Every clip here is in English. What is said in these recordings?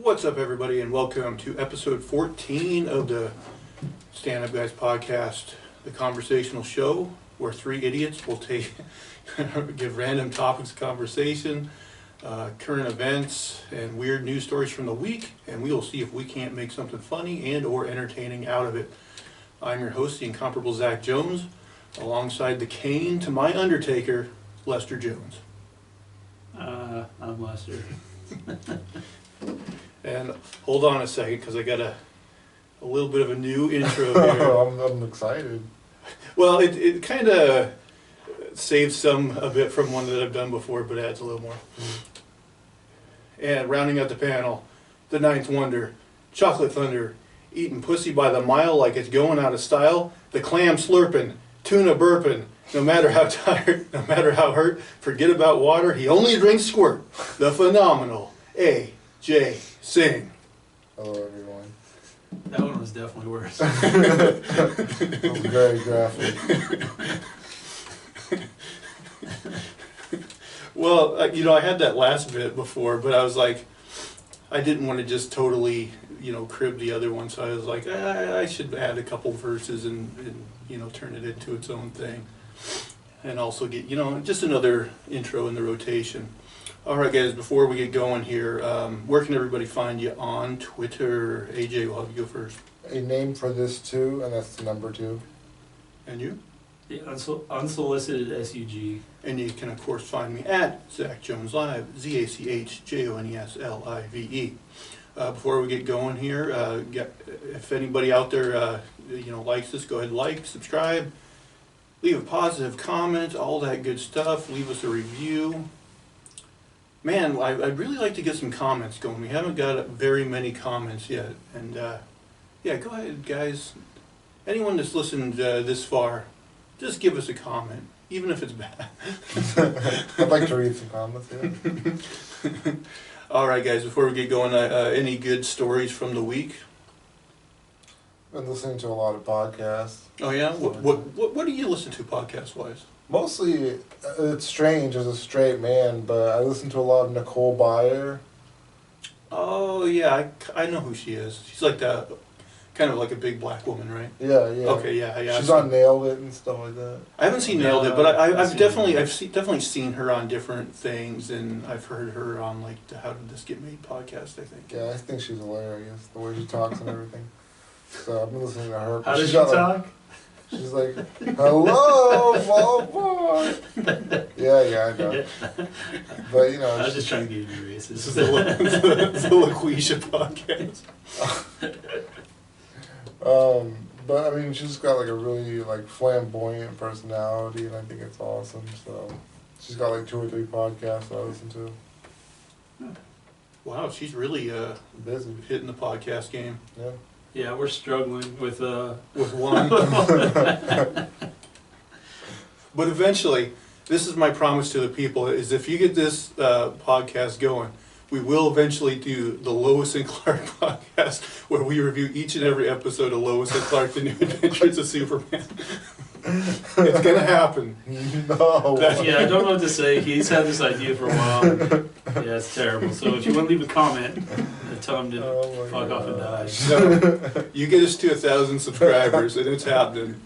What's up, everybody, and welcome to episode 14 of the Stand Up Guys podcast, the conversational show where three idiots will give random topics of conversation, current events, and weird news stories from the week, and we will see if we can't make something funny and or entertaining out of it. I'm your host, the incomparable Zach Jones, alongside the Kane to my Undertaker, Lester Jones. I'm Lester. And hold on a second, because I got a little bit of a new intro here. I'm excited. Well, it kind of saves a bit from one that I've done before, but adds a little more. And rounding out the panel, the Ninth Wonder, Chocolate Thunder, eating pussy by the mile like it's going out of style, the clam slurping, tuna burping, no matter how tired, no matter how hurt, forget about water, he only drinks squirt, the phenomenal A.J. Singh. Hello, everyone. That one was definitely worse. That was very graphic. Well, I had that last bit before, but I was like, I didn't want to just totally, crib the other one, so I was like, I should add a couple verses and turn it into its own thing. And also get, just another intro in the rotation. All right, guys, before we get going here, where can everybody find you on Twitter? AJ, we'll have you go first. A name for this too, and that's the number 2. And you? The unsolicited SUG. And you can, of course, find me at Zach Jones Live, ZachJonesLive. Before we get going here, if anybody out there, likes this, go ahead and like, subscribe, leave a positive comment, all that good stuff. Leave us a review. Man, I'd really like to get some comments going. We haven't got very many comments yet. And, go ahead, guys. Anyone that's listened this far, just give us a comment, even if it's bad. I'd like to read some comments, yeah. All right, guys, before we get going, any good stories from the week? Been listening to a lot of podcasts. Oh, yeah? What do you listen to podcast-wise? Mostly, it's strange as a straight man, but I listen to a lot of Nicole Byer. Oh, yeah, I know who she is. She's like that, kind of like a big black woman, right? Yeah. Okay, yeah. She's on Nailed It and stuff like that. I haven't seen Nailed It, but I've definitely seen her on different things, and I've heard her on like the How Did This Get Made podcast, I think. Yeah, I think she's hilarious, the way she talks and everything. So I've been listening to her. How does she talk? She's like, hello, Walmart. Yeah, I know. But, I was just trying to get you racist. This is the LaQuisha podcast. But I mean, she's got like a really like flamboyant personality, and I think it's awesome. So she's got like 2 or 3 podcasts that I listen to. Wow, she's really Busy. hitting the podcast game. Yeah. Yeah, we're struggling with one. But eventually, this is my promise to the people, is if you get this podcast going, we will eventually do the Lois and Clark podcast, where we review each and every episode of Lois and Clark, The New Adventures of Superman. It's going to happen. No. Yeah, I don't know what to say. He's had this idea for a while. Yeah, it's terrible. So if you want to leave a comment, tell him to fuck off and die. No, you get us to 1,000 subscribers, and it's happening.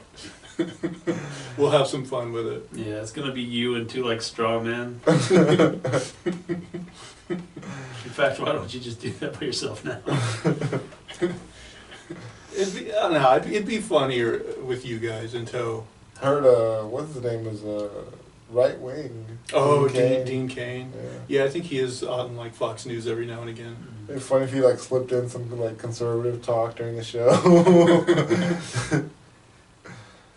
We'll have some fun with it. Yeah, it's going to be you and 2 straw men. In fact, why don't you just do that by yourself now? It'd be funnier with you guys in tow. Heard, what's his name is Right Wing. Oh, Dean Cain. Yeah. I think he is on like Fox News every now and again. It'd be funny if he like slipped in some like conservative talk during the show.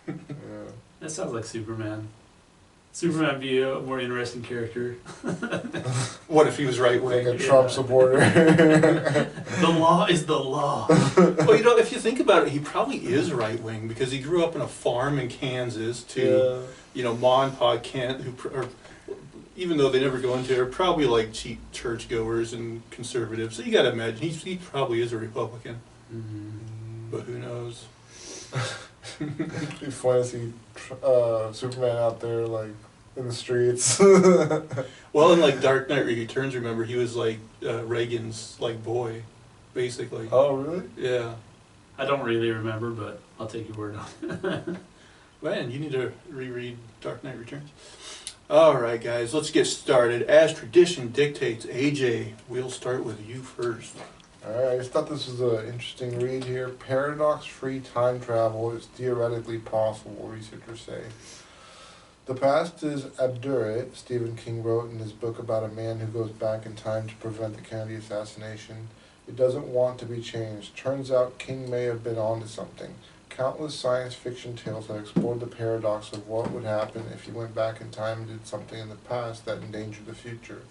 Yeah. That sounds like Superman. Superman would be a more interesting character. What if he was right wing? Like a Trump supporter. The law is the law. Well, if you think about it, he probably is right wing because he grew up in a farm in Kansas to, Ma and Pa Kent, who even though they never go into it, are probably like cheap churchgoers and conservatives. So you got to imagine he probably is a Republican. Mm-hmm. But who knows? It'd be funny to see Superman out there like in the streets. Well, in like Dark Knight Returns, remember, he was like Reagan's like boy, basically. Oh, really? Yeah. I don't really remember, but I'll take your word on it. Man, you need to reread Dark Knight Returns. All right, guys, let's get started. As tradition dictates, AJ, we'll start with you first. Alright, I just thought this was an interesting read here. Paradox-free time travel is theoretically possible, researchers say. The past is absurd, Stephen King wrote in his book about a man who goes back in time to prevent the Kennedy assassination. It doesn't want to be changed. Turns out King may have been onto something. Countless science fiction tales have explored the paradox of what would happen if you went back in time and did something in the past that endangered the future.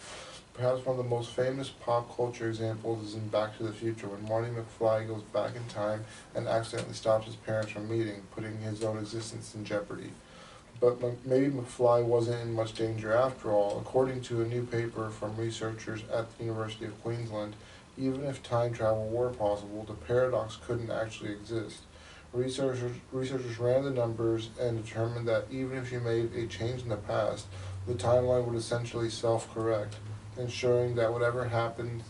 Perhaps one of the most famous pop culture examples is in Back to the Future, when Marty McFly goes back in time and accidentally stops his parents from meeting, putting his own existence in jeopardy. But maybe McFly wasn't in much danger after all. According to a new paper from researchers at the University of Queensland, even if time travel were possible, the paradox couldn't actually exist. Researchers ran the numbers and determined that even if you made a change in the past, the timeline would essentially self-correct, ensuring that whatever happened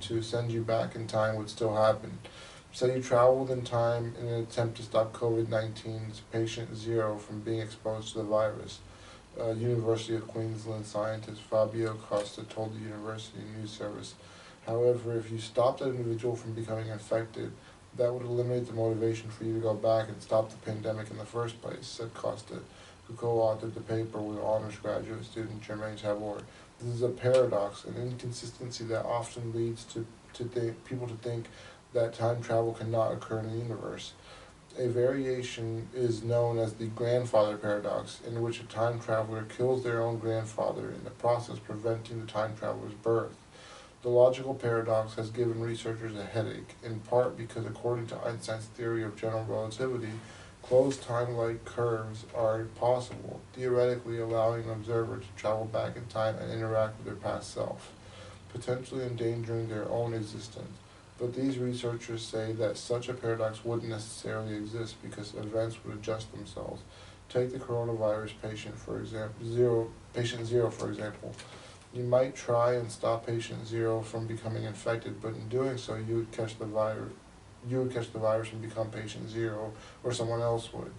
to send you back in time would still happen. Say you traveled in time in an attempt to stop COVID-19's patient 0 from being exposed to the virus. University of Queensland scientist Fabio Costa told the University News Service. However, if you stopped that individual from becoming infected, that would eliminate the motivation for you to go back and stop the pandemic in the first place, said Costa, who co-authored the paper with honors graduate student Jermaine Tabor. This is a paradox, an inconsistency that often leads people to think that time travel cannot occur in the universe. A variation is known as the grandfather paradox, in which a time traveler kills their own grandfather, in the process preventing the time traveler's birth. The logical paradox has given researchers a headache, in part because according to Einstein's theory of general relativity, closed time-like curves are possible, theoretically allowing an observer to travel back in time and interact with their past self, potentially endangering their own existence. But these researchers say that such a paradox wouldn't necessarily exist because events would adjust themselves. Take the coronavirus patient patient 0 for example. You might try and stop patient 0 from becoming infected, but in doing so, you would catch the virus and become patient 0, or someone else would.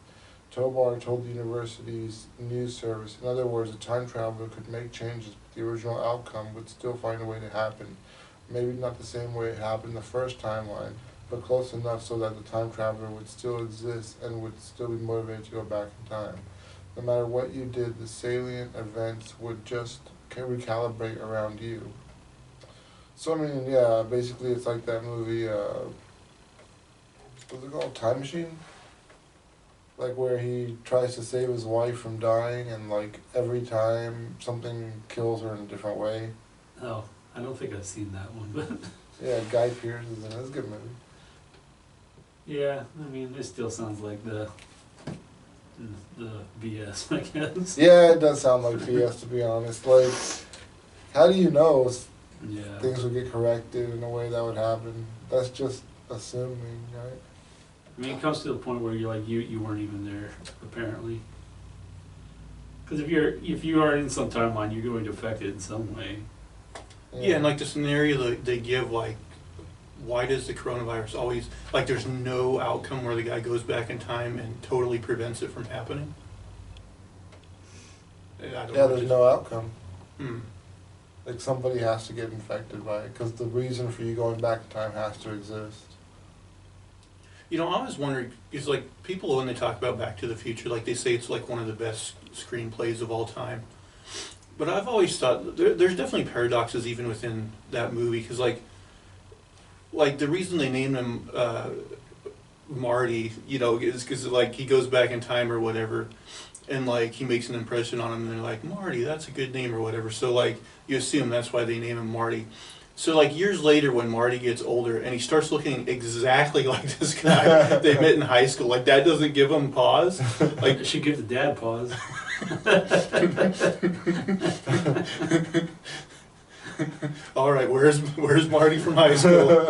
Tobar told the university's news service, in other words, a time traveler could make changes, but the original outcome would still find a way to happen. Maybe not the same way it happened in the first timeline, but close enough so that the time traveler would still exist and would still be motivated to go back in time. No matter what you did, the salient events would just recalibrate around you. So I mean, yeah, basically it's like that movie, what's it called, Time Machine? Like where he tries to save his wife from dying and like every time something kills her in a different way. Oh, I don't think I've seen that one, but Yeah, Guy Pearce is in it. It's a good movie. yeah, I mean, it still sounds like the BS, I guess. Yeah, it does sound like BS, to be honest. Like, how do you know Yeah. things would get corrected in a way that would happen? That's just assuming, right? I mean, it comes to the point where you're like, you weren't even there, apparently. Because if you are in some timeline, you're going to affect it in some way. Yeah, and like the scenario that they give, like, why does the coronavirus always, like, there's no outcome where the guy goes back in time and totally prevents it from happening? Yeah, there's no outcome. Hmm. Like, somebody has to get infected by it, because the reason for you going back in time has to exist. You know, I was wondering, is like, people when they talk about Back to the Future, like, they say it's like one of the best screenplays of all time. But I've always thought, there's definitely paradoxes even within that movie, because like the reason they named him Marty, you know, is because like he goes back in time or whatever, and like he makes an impression on him, and they're like, Marty, that's a good name or whatever. So like you assume that's why they name him Marty. So like years later, when Marty gets older and he starts looking exactly like this guy they met in high school, like that doesn't give him pause. Like It should give the dad pause. all right, where's Marty from high school?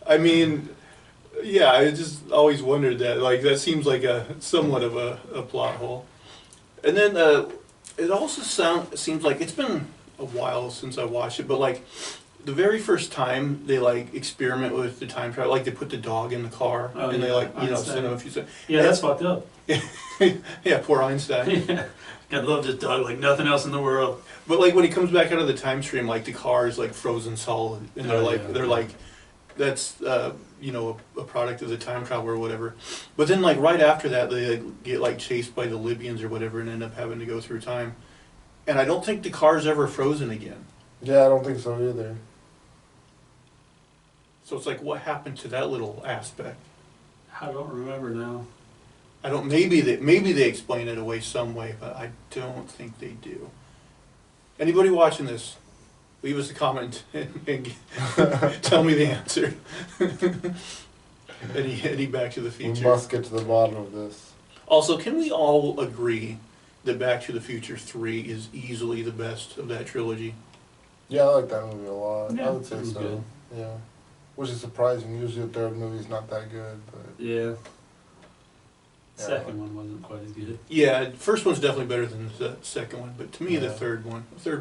I mean, yeah, I just always wondered that. Like that seems like a somewhat of a plot hole. And then It also seems like it's been a while since I watched it, but like the very first time they like experiment with the time travel, like they put the dog in the car Oh, and they yeah, like send Einstein. him a few seconds. Yeah, that's fucked up. Yeah, poor Einstein. Yeah. I love this dog like nothing else in the world. But like when he comes back out of the time stream, like the car is like frozen solid, and they're Oh, like yeah. they're like that's you know a product of the time travel or whatever. But then like right after that, they like, get like chased by the Libyans or whatever, and end up having to go through time. And I don't think the car's ever frozen again. Yeah, I don't think so either. So it's like, what happened to that little aspect? I don't remember now. I don't. Maybe they explain it away some way, but I don't think they do. Anybody watching this, leave us a comment and tell me the answer. Any Back to the We Future. must get to the bottom of this. Also, can we all agree that Back to the Future 3 is easily the best of that trilogy? Yeah, I like that movie a lot. Yeah, I would say it was so. good. Yeah. Which is surprising. Usually the third movie's not that good, but Yeah. Yeah. Second one wasn't quite as good. Yeah, first one's definitely better than the second one, but to me the Yeah. third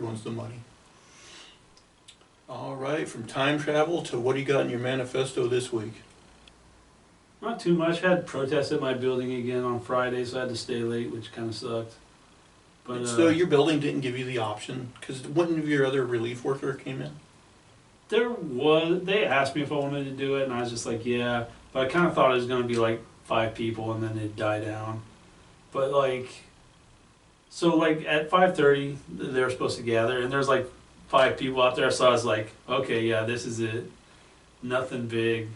one's the money. All right, from time travel to what do you got in your manifesto this week? Not too much. Had protests at my building again on Friday, so I had to stay late, which kind of sucked. But So your building didn't give you the option, because one of your other relief worker came in? they asked me if I wanted to do it, and I was just like, yeah. But I kind of thought it was going to be like 5 people, and then it'd die down. But like, so like at 5:30, they were supposed to gather, and there's like 5 people out there. So I was like, okay, yeah, this is it. Nothing big.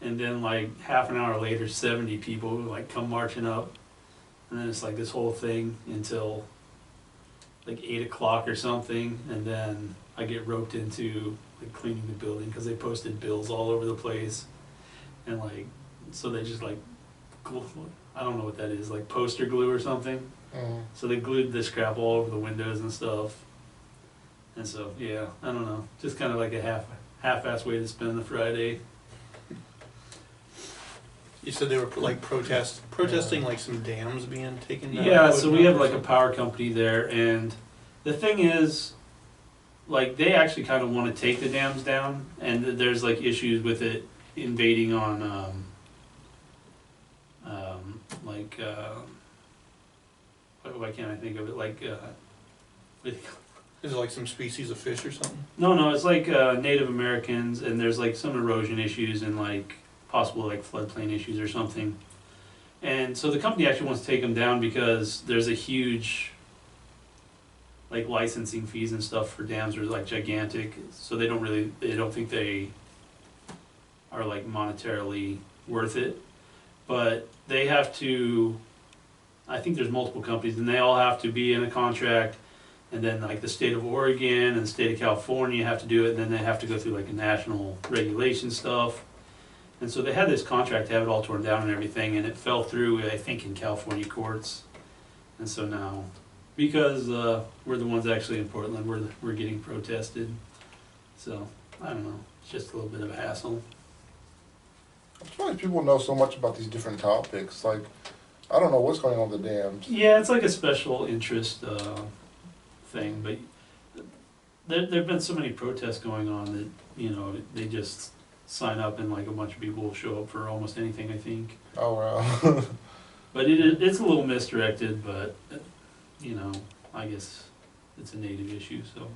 And then like half an hour later, 70 people like come marching up, and then it's like this whole thing until like 8 o'clock or something, and then I get roped into like cleaning the building because they posted bills all over the place, and like so they just like I don't know what that is, like poster glue or something. So they glued this crap all over the windows and stuff. And so yeah, I don't know, just kind of like a half-ass way to spend the Friday. You said they were like protesting like some dams being taken down? Yeah, so we have like a power company there, and the thing is, like they actually kind of want to take the dams down, and there's like issues with it invading on why can't I think of it, like Is it like some species of fish or something? no, it's like Native Americans, and there's like some erosion issues and like possible like floodplain issues or something. And so the company actually wants to take them down because there's a huge like licensing fees and stuff for dams are like gigantic. So they don't think they are like monetarily worth it. But they have to, I think there's multiple companies, and they all have to be in a contract, and then like the state of Oregon and the state of California have to do it, and then they have to go through like a national regulation stuff. And so they had this contract to have it all torn down and everything, and it fell through, I think, in California courts. And so now, because we're the ones actually in Portland, we're getting protested. So, I don't know, it's just a little bit of a hassle. I'm surprised people know so much about these different topics. Like, I don't know what's going on with the dams. Yeah, it's like a special interest thing, but there've been so many protests going on that, you know, they just sign up and like a bunch of people will show up for almost anything, I think. Oh, wow. But it's a little misdirected, but, you know, I guess it's a native issue, so.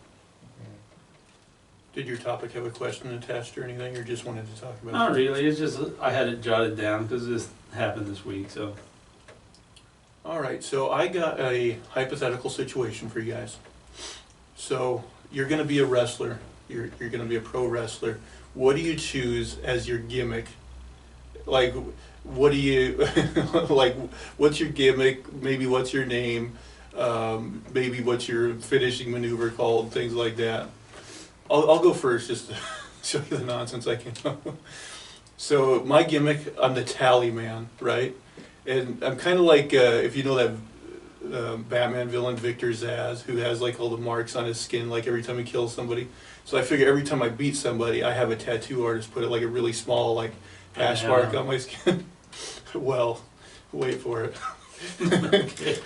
Did your topic have a question attached or anything, or just wanted to talk about it? Not really, it's just, I had it jotted down because this happened this week, so. All right, so I got a hypothetical situation for you guys. So you're going to be a wrestler. You're going to be a pro wrestler. What do you choose as your gimmick? Like, what do you like? What's your gimmick? Maybe what's your name? Maybe what's your finishing maneuver called? Things like that. I'll go first just to show you the nonsense I can know. So my gimmick, I'm the tally man, right? And I'm kind of like, if you know that Batman villain Victor Zsasz, who has like all the marks on his skin, like every time he kills somebody. So I figure every time I beat somebody, I have a tattoo artist put it like a really small like hash mark on my skin. Well, wait for it. Okay.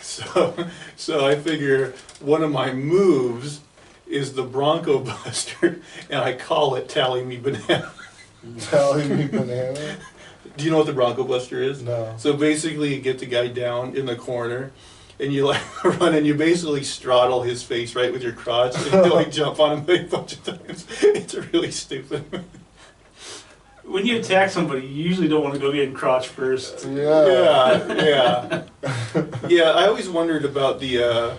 So I figure one of my moves is the Bronco Buster, and I call it Tally Me Banana. Tally me banana? Do you know what the Bronco Buster is? No. So basically, you get the guy down in the corner, and you like run, and you basically straddle his face right with your crotch, and you like jump on him a bunch of times. It's really stupid. When you attack somebody, you usually don't want to go get crotch first. Yeah. Yeah. I always wondered about the.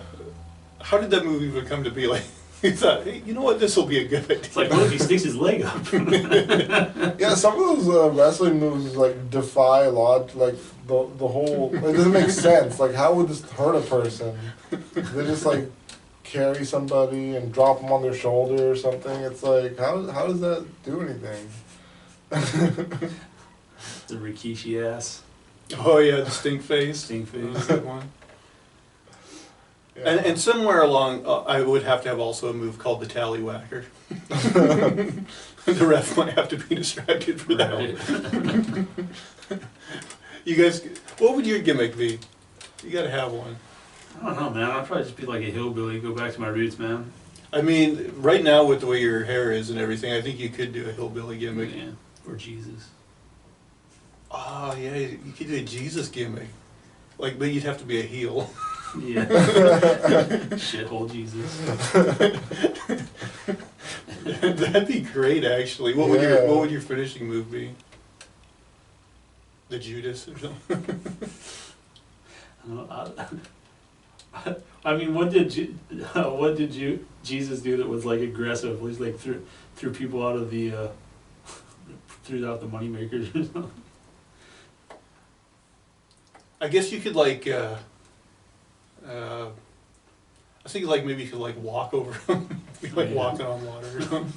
How did that move even come to be? Like, he thought, hey, you know what, this will be a good idea. It's like, what if he sticks his leg up? Yeah, some of those wrestling moves like defy logic. Like the whole, it doesn't make sense. Like, how would this hurt a person? They just like carry somebody and drop them on their shoulder or something. It's like, how does that do anything? The Rikishi ass. Oh yeah, the stink face. Stink face. That's a good one. Yeah. And somewhere along, I would have to have also a move called the Tallywhacker. The ref might have to be distracted for that one. You guys, what would your gimmick be? You gotta have one. I don't know, man. I'd probably just be like a hillbilly, go back to my roots, man. I mean, right now with the way your hair is and everything, I think you could do a hillbilly gimmick. Yeah. Or Jesus. Oh yeah, you could do a Jesus gimmick. Like, but you'd have to be a heel. Yeah. Shithole Jesus. That'd be great, actually. What would your finishing move be? The Judas or something? I mean, what did Jesus do that was like aggressive? Was like threw people out of the threw out the money makers or something? I guess you could like. I think like maybe you could like walk over them, be like Yeah. walking on water or something.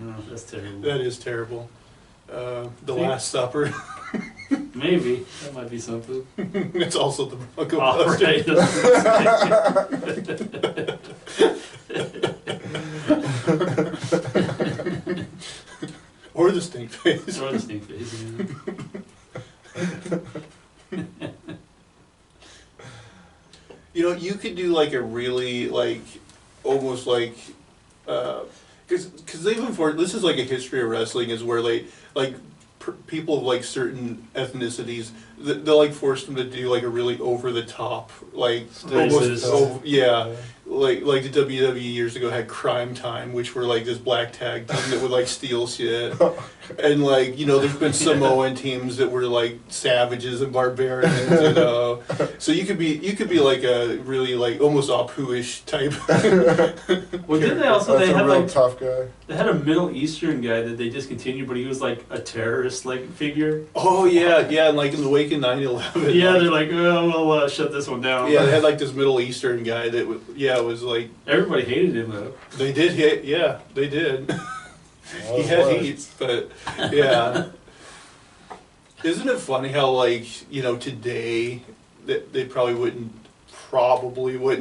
No, that's terrible. That is terrible. The See? Last Supper. Maybe that might be something. It's also the Bronco Oh, Buster. right. Or the stink face. Or the stink face. Yeah. You know, you could do like a really like almost like because even for this is like a history of wrestling is where like people of like certain ethnicities they'll like force them to do like a really over the top like Racist. yeah. Like the WWE years ago had Crime Time, which were like this black tag team that would like steal shit, and like you know there's been Samoan teams that were like savages and barbarians, you know. So you could be like a really like almost Apu-ish type. Well, didn't they also That's they a had real like tough guy. they had a Middle Eastern guy that they discontinued, but he was like a terrorist like figure. Oh yeah, and like in the wake of 9/11. Yeah, like, they're like, oh, we'll shut this one down. yeah, they had like this Middle Eastern guy that was like Everybody hated him though. they did hit. Yeah, they did. He had heat, but yeah. Isn't it funny how like you know today that they probably wouldn't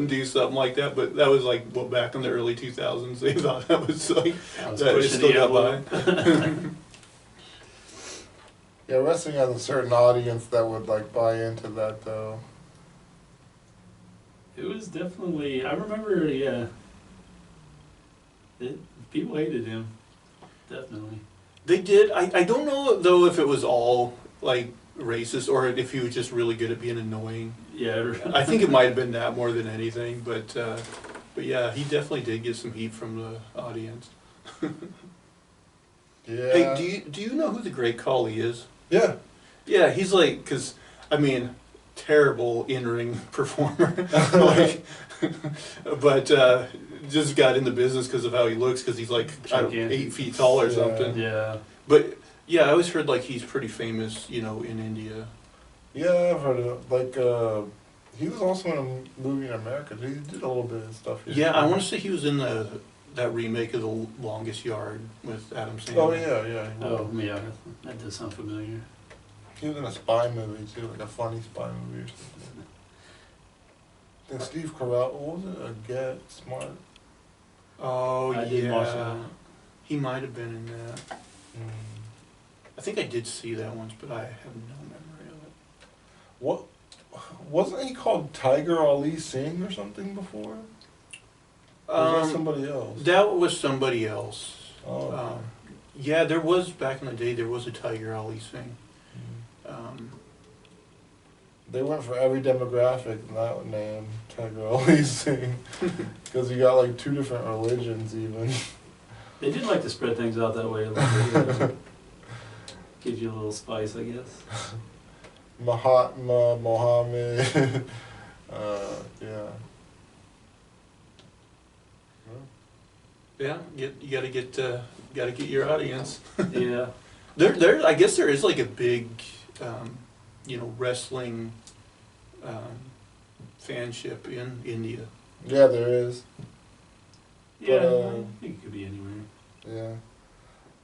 do something like that, but that was like what back in the early 2000s they thought that was like I was that it pushing still the got by. envelope. Yeah, wrestling has a certain audience that would like buy into that though. It was definitely. I remember. Yeah. People hated him. Definitely. They did. I don't know though if it was all like racist or if he was just really good at being annoying. Yeah. I think it might have been that more than anything, but yeah, he definitely did get some heat from the audience. Yeah. Hey, do you know who the Great Khali is? Yeah. Yeah, he's like, because, I mean, terrible in-ring performer, like, but just got in the business because of how he looks, because he's like, I don't know, Gigantic. 8 feet tall or Yeah. something. Yeah. But, yeah, I always heard, like, he's pretty famous, you know, in India. Yeah, I've heard of it. Like, he was also in a movie in America. He did a little bit of stuff here. Yeah, I want to say he was in that remake of The Longest Yard with Adam Sandler. Oh, yeah. He was. Oh, yeah. That does sound familiar. He was in a spy movie, too, like a funny spy movie or something. And Steve Carell, what was it? Get Smart? Oh, I did watch that. yeah. He might have been in that. I think I did see that once, but I have no memory of it. What wasn't he called Tiger Ali Singh or something before? Or was that somebody else? That was somebody else. Oh. Okay. Yeah, there was, back in the day, there was a Tiger Ali Singh. They went for every demographic in that name, Tiger Ali Singh, because you got like 2 different religions even. They did like to spread things out that way a little bit. Gives you a little spice, I guess. Mahatma, Mohammed, yeah. Yeah, you gotta get your audience. Yeah. There, I guess there is like a big, wrestling fanship in India. Yeah, there is. Yeah, But, I think it could be anywhere. Yeah.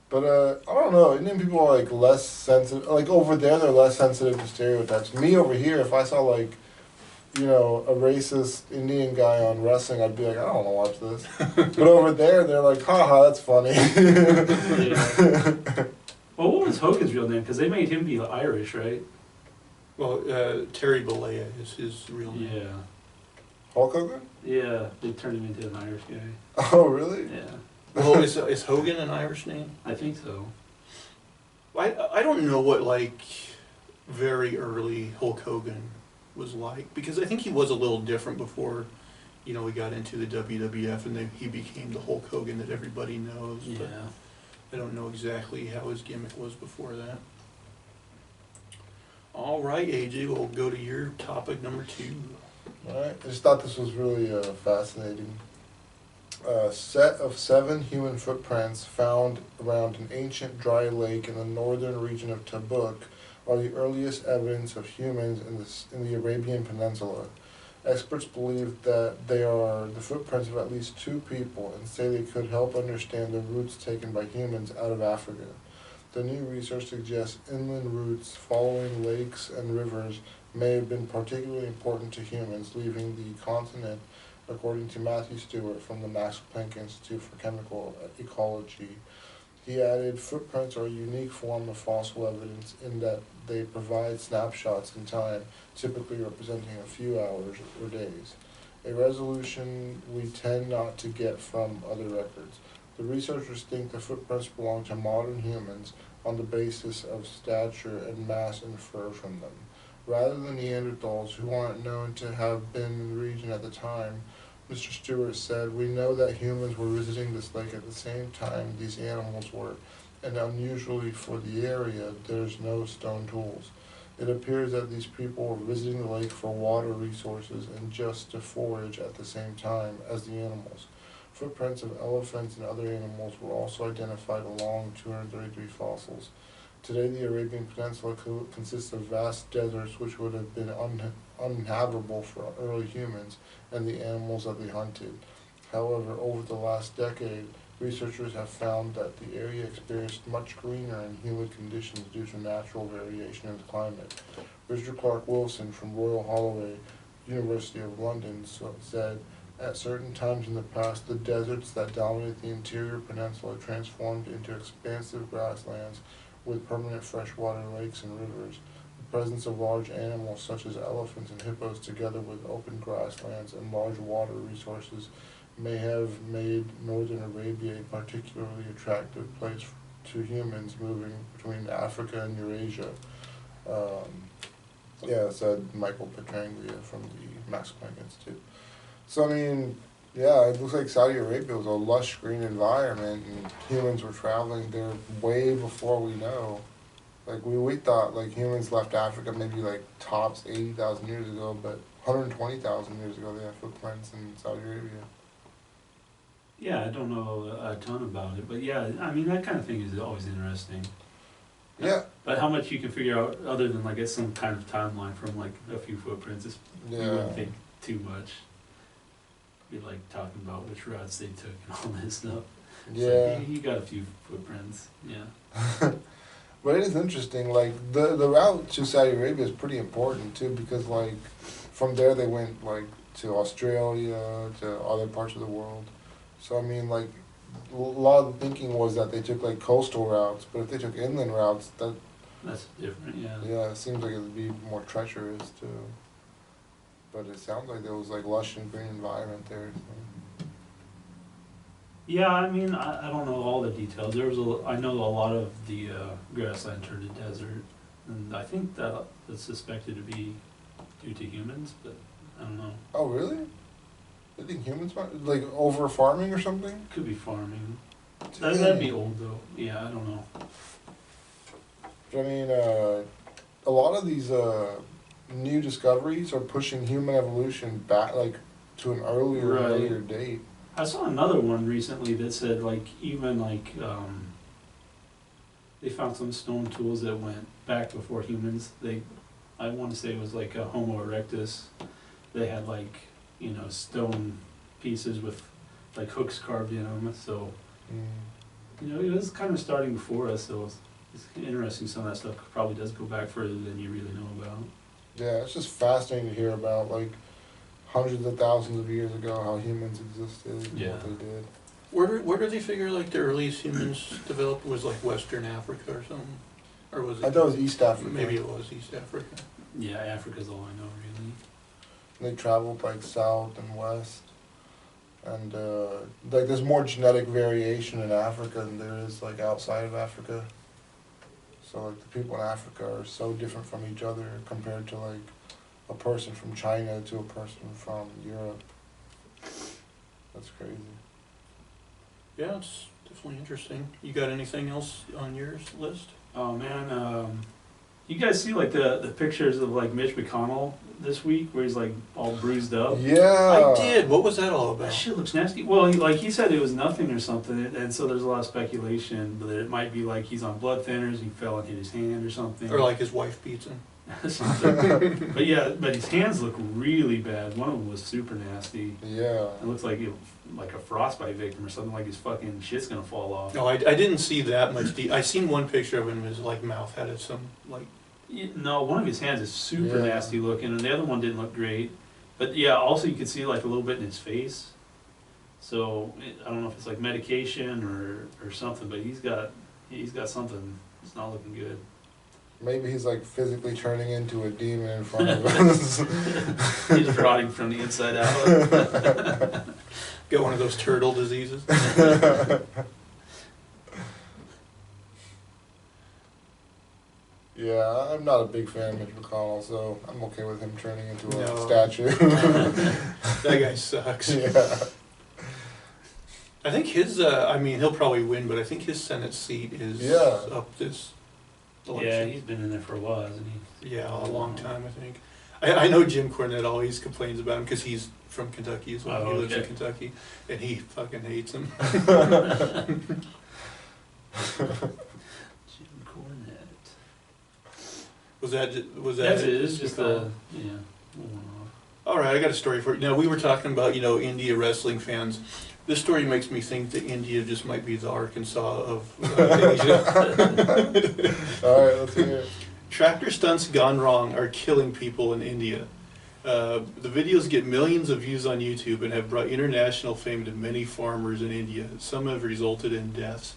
But, I don't know, Indian people are like less sensitive, like over there they're less sensitive to stereotypes. Me over here, if I saw like, a racist Indian guy on wrestling, I'd be like, I don't want to watch this. But over there, they're like, haha, that's funny. Yeah. Well, what was Hogan's real name? Because they made him be Irish, right? Well, Terry Bollea is his real name. Yeah. Hulk Hogan? Yeah, they turned him into an Irish guy. Oh, really? Yeah, Well, is Hogan an Irish name? I think so. I don't know what like very early Hulk Hogan was like, because I think he was a little different before, he got into the WWF and then he became the Hulk Hogan that everybody knows. Yeah. But I don't know exactly how his gimmick was before that. All right, AJ, we'll go to your topic number 2. Alright, I just thought this was really fascinating. A set of 7 human footprints found around an ancient dry lake in the northern region of Tabuk are the earliest evidence of humans in the Arabian Peninsula. Experts believe that they are the footprints of at least 2 people and say they could help understand the routes taken by humans out of Africa. The new research suggests inland routes following lakes and rivers may have been particularly important to humans leaving the continent, according to Matthew Stewart from the Max Planck Institute for Chemical Ecology. He added, footprints are a unique form of fossil evidence in that they provide snapshots in time, typically representing a few hours or days, a resolution we tend not to get from other records. The researchers think the footprints belong to modern humans on the basis of stature and mass inferred from them. Rather than Neanderthals, who aren't known to have been in the region at the time, Mr. Stewart said, we know that humans were visiting this lake at the same time these animals were, and unusually for the area, there's no stone tools. It appears that these people were visiting the lake for water resources and just to forage at the same time as the animals. Footprints of elephants and other animals were also identified along 233 fossils. Today, the Arabian Peninsula consists of vast deserts which would have been uninhabitable for early humans and the animals that they hunted. However, over the last decade, researchers have found that the area experienced much greener and humid conditions due to natural variation in the climate. Richard Clark Wilson from Royal Holloway, University of London, said, at certain times in the past, the deserts that dominate the interior peninsula transformed into expansive grasslands with permanent freshwater lakes and rivers. The presence of large animals such as elephants and hippos together with open grasslands and large water resources may have made northern Arabia a particularly attractive place to humans moving between Africa and Eurasia. Said Michael Petranglia from the Max Planck Institute. So, I mean, yeah, it looks like Saudi Arabia was a lush green environment and humans were traveling there way before we know. Like, we thought, like, humans left Africa maybe, like, tops 80,000 years ago, but 120,000 years ago they have footprints in Saudi Arabia. Yeah, I don't know a ton about it, but yeah, I mean, that kind of thing is always interesting. Yeah. But how much you can figure out other than, like, some kind of timeline from, like, a few footprints is, you wouldn't think too much. Be like talking about which routes they took and all this stuff. Yeah. So you got a few footprints, yeah. But it is interesting, like, the route to Saudi Arabia is pretty important, too, because, like, from there they went, like, to Australia, to other parts of the world. So, I mean, like, a lot of the thinking was that they took, like, coastal routes, but if they took inland routes, that That's different, yeah. Yeah, it seems like it would be more treacherous too. But it sounds like there was like lush and green environment there. So. Yeah, I mean, I don't know all the details. I know a lot of the grassland turned to desert, and I think that's suspected to be due to humans, but I don't know. Oh really? You think humans might like over farming or something? Could be farming. That'd be old though. Yeah, I don't know. I mean, a lot of these new discoveries are pushing human evolution back, like to an earlier date. I saw another one recently that said like even like they found some stone tools that went back before humans. I want to say it was like a Homo erectus. They had like, you know, stone pieces with like hooks carved in them. So you know, it was kind of starting before us. So it's interesting. Some of that stuff probably does go back further than you really know about. Yeah, it's just fascinating to hear about like hundreds of thousands of years ago how humans existed and Yeah. what they did. Where do they figure like the earliest humans developed was like Western Africa or something? Or was it? I thought it was East Africa. Maybe it was East Africa. Yeah, Africa's all I know really. They traveled like south and west. And like there's more genetic variation in Africa than there is like outside of Africa. So like the people in Africa are so different from each other compared to like a person from China to a person from Europe. That's crazy. Yeah, it's definitely interesting. You got anything else on yours list? Oh man, you guys see like the pictures of like Mitch McConnell this week where he's like all bruised up? Yeah. I did. What was that all That about? shit looks nasty. Well, he said it was nothing or something, and so there's a lot of speculation that it might be like he's on blood thinners, he fell and hit his hand or something. Or like his wife beats him. But yeah, but his hands look really bad. One of them was super nasty. Yeah. It looks like like a frostbite victim or something. Like his fucking shit's gonna fall off. No, I didn't see that much. I seen one picture of him. His like mouth had some like. No, one of his hands is super Yeah. nasty looking, and the other one didn't look great. But yeah, also you could see like a little bit in his face. So I don't know if it's like medication or something, but he's got something. It's not looking good. Maybe he's like physically turning into a demon in front of us. He's rotting from the inside out. Got one of those turtle diseases. Yeah, I'm not a big fan of Mitch McConnell, so I'm okay with him turning into a No. statue. That guy sucks. Yeah. I think his. I mean, he'll probably win, but I think his Senate seat is Yeah. up this Yeah, election. he's been in there for a while, hasn't he? Yeah, a long time, I think. I know Jim Cornette always complains about him because he's from Kentucky as well. Oh, He lives in okay. Kentucky, and he fucking hates him. Jim Cornette. Was that That's it. It's just McConnell? a one-off. All right, I got a story for you. Now, we were talking about, India wrestling fans. This story makes me think that India just might be the Arkansas of Asia. All right, let's hear it. Tractor stunts gone wrong are killing people in India. The videos get millions of views on YouTube and have brought international fame to many farmers in India. Some have resulted in deaths.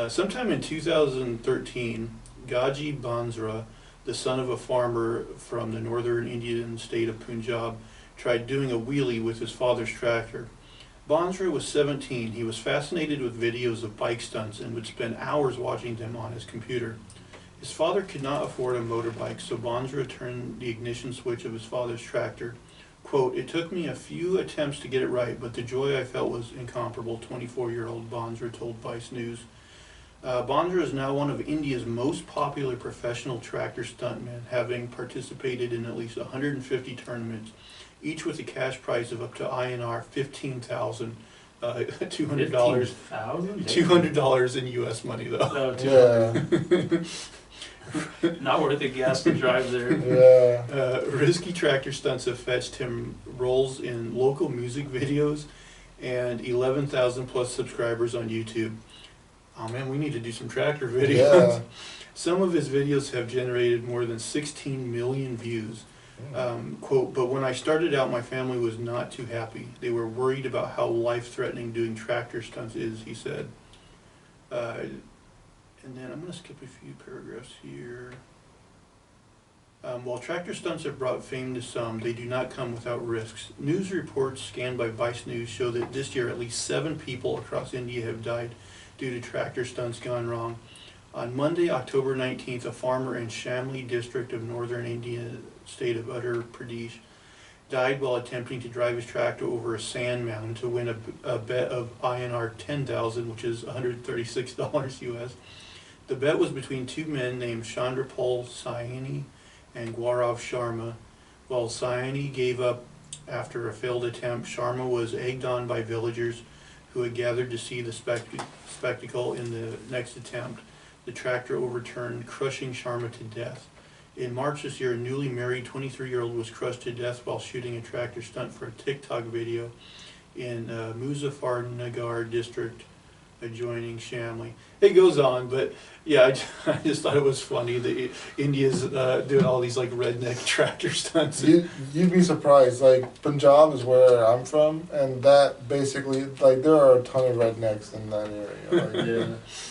Sometime in 2013, Gaji Bansra, the son of a farmer from the northern Indian state of Punjab, tried doing a wheelie with his father's tractor. Bansra was 17. He was fascinated with videos of bike stunts and would spend hours watching them on his computer. His father could not afford a motorbike, so Bansra turned the ignition switch of his father's tractor. Quote, "It took me a few attempts to get it right, but the joy I felt was incomparable," 24-year-old Bansra told Vice News. Bansra is now one of India's most popular professional tractor stuntmen, having participated in at least 150 tournaments, each with a cash prize of up to INR 15,000, $200. 15,000? $200 in U.S. money, though. No, Yeah. not worth the gas to drive there. Yeah. Risky tractor stunts have fetched him roles in local music videos and 11,000 plus subscribers on YouTube. Oh man, we need to do some tractor videos. Yeah. Some of his videos have generated more than 16 million views. Quote, "But when I started out, my family was not too happy. They were worried about how life-threatening doing tractor stunts is," he said. And then I'm going to skip a few paragraphs here. While tractor stunts have brought fame to some, they do not come without risks. News reports scanned by Vice News show that this year at least 7 people across India have died due to tractor stunts gone wrong. On Monday, October 19th, a farmer in Shamli district of northern India, state of Uttar Pradesh, died while attempting to drive his tractor over a sand mountain to win a bet of INR 10,000, which is $136 US. The bet was between 2 men named Chandrapal Saini and Gaurav Sharma. While Saini gave up after a failed attempt, Sharma was egged on by villagers who had gathered to see the spectacle. In the next attempt, the tractor overturned, crushing Sharma to death. In March this year, a newly married 23-year-old was crushed to death while shooting a tractor stunt for a TikTok video in Muzaffarnagar district adjoining Shamli. It goes on, but yeah, I just thought it was funny that India's doing all these like redneck tractor stunts. You'd be surprised. Like Punjab is where I'm from, and that basically like there are a ton of rednecks in that area. Like, Yeah.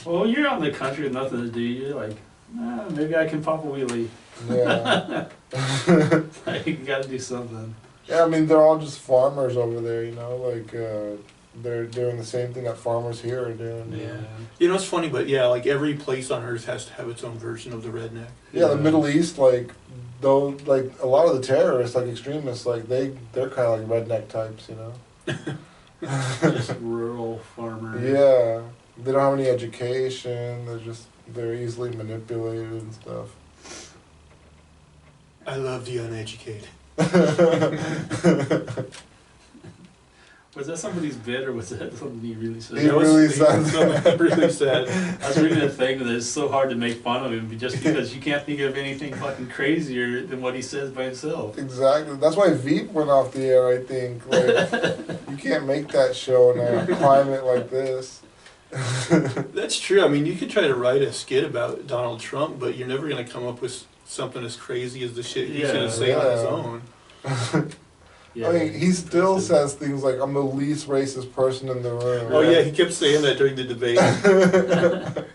Well, you're out in the country with nothing to do. You're like, maybe I can pop a wheelie. yeah. Like, you gotta do something. Yeah, I mean they're all just farmers over there. You know, like they're doing the same thing that farmers here are doing. Yeah. You know, it's funny, but yeah, like every place on earth has to have its own version of the redneck. Yeah, the Middle East, like though, like a lot of the terrorists, like extremists, like they're kind of like redneck types, you know. Just rural farmer. Yeah, they don't have any education. They're easily manipulated and stuff. I love the uneducated. Was that somebody's bit, or was that something he really said? He really said something really said. I was reading a thing that it's so hard to make fun of him just because you can't think of anything fucking crazier than what he says by himself. Exactly. That's why Veep went off the air. I think like you can't make that show in a climate like this. That's true. I mean, you could try to write a skit about Donald Trump, but you're never going to come up with something as crazy as the shit he's going to say on his own. Yeah, I mean, he still says things like, "I'm the least racist person in the room." Oh yeah, he kept saying that during the debate.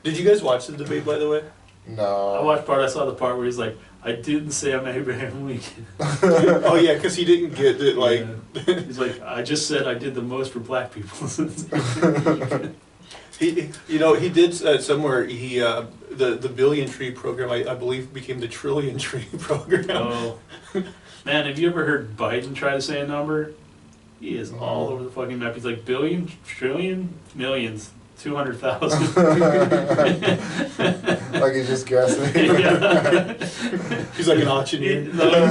Did you guys watch the debate, by the way? No. I watched part. I saw the part where he's like, "I didn't say I'm Abraham Lincoln." Oh yeah, because he didn't get it. Like Yeah. He's like, "I just said I did the most for black people." he, you know, he did somewhere. He the billion tree program, I believe, became the trillion tree program. Oh. Man, have you ever heard Biden try to say a number? He is all over the fucking map. He's like billion, trillion, millions, 200,000. Like he's just guessing. Yeah. He's like an auctioneer.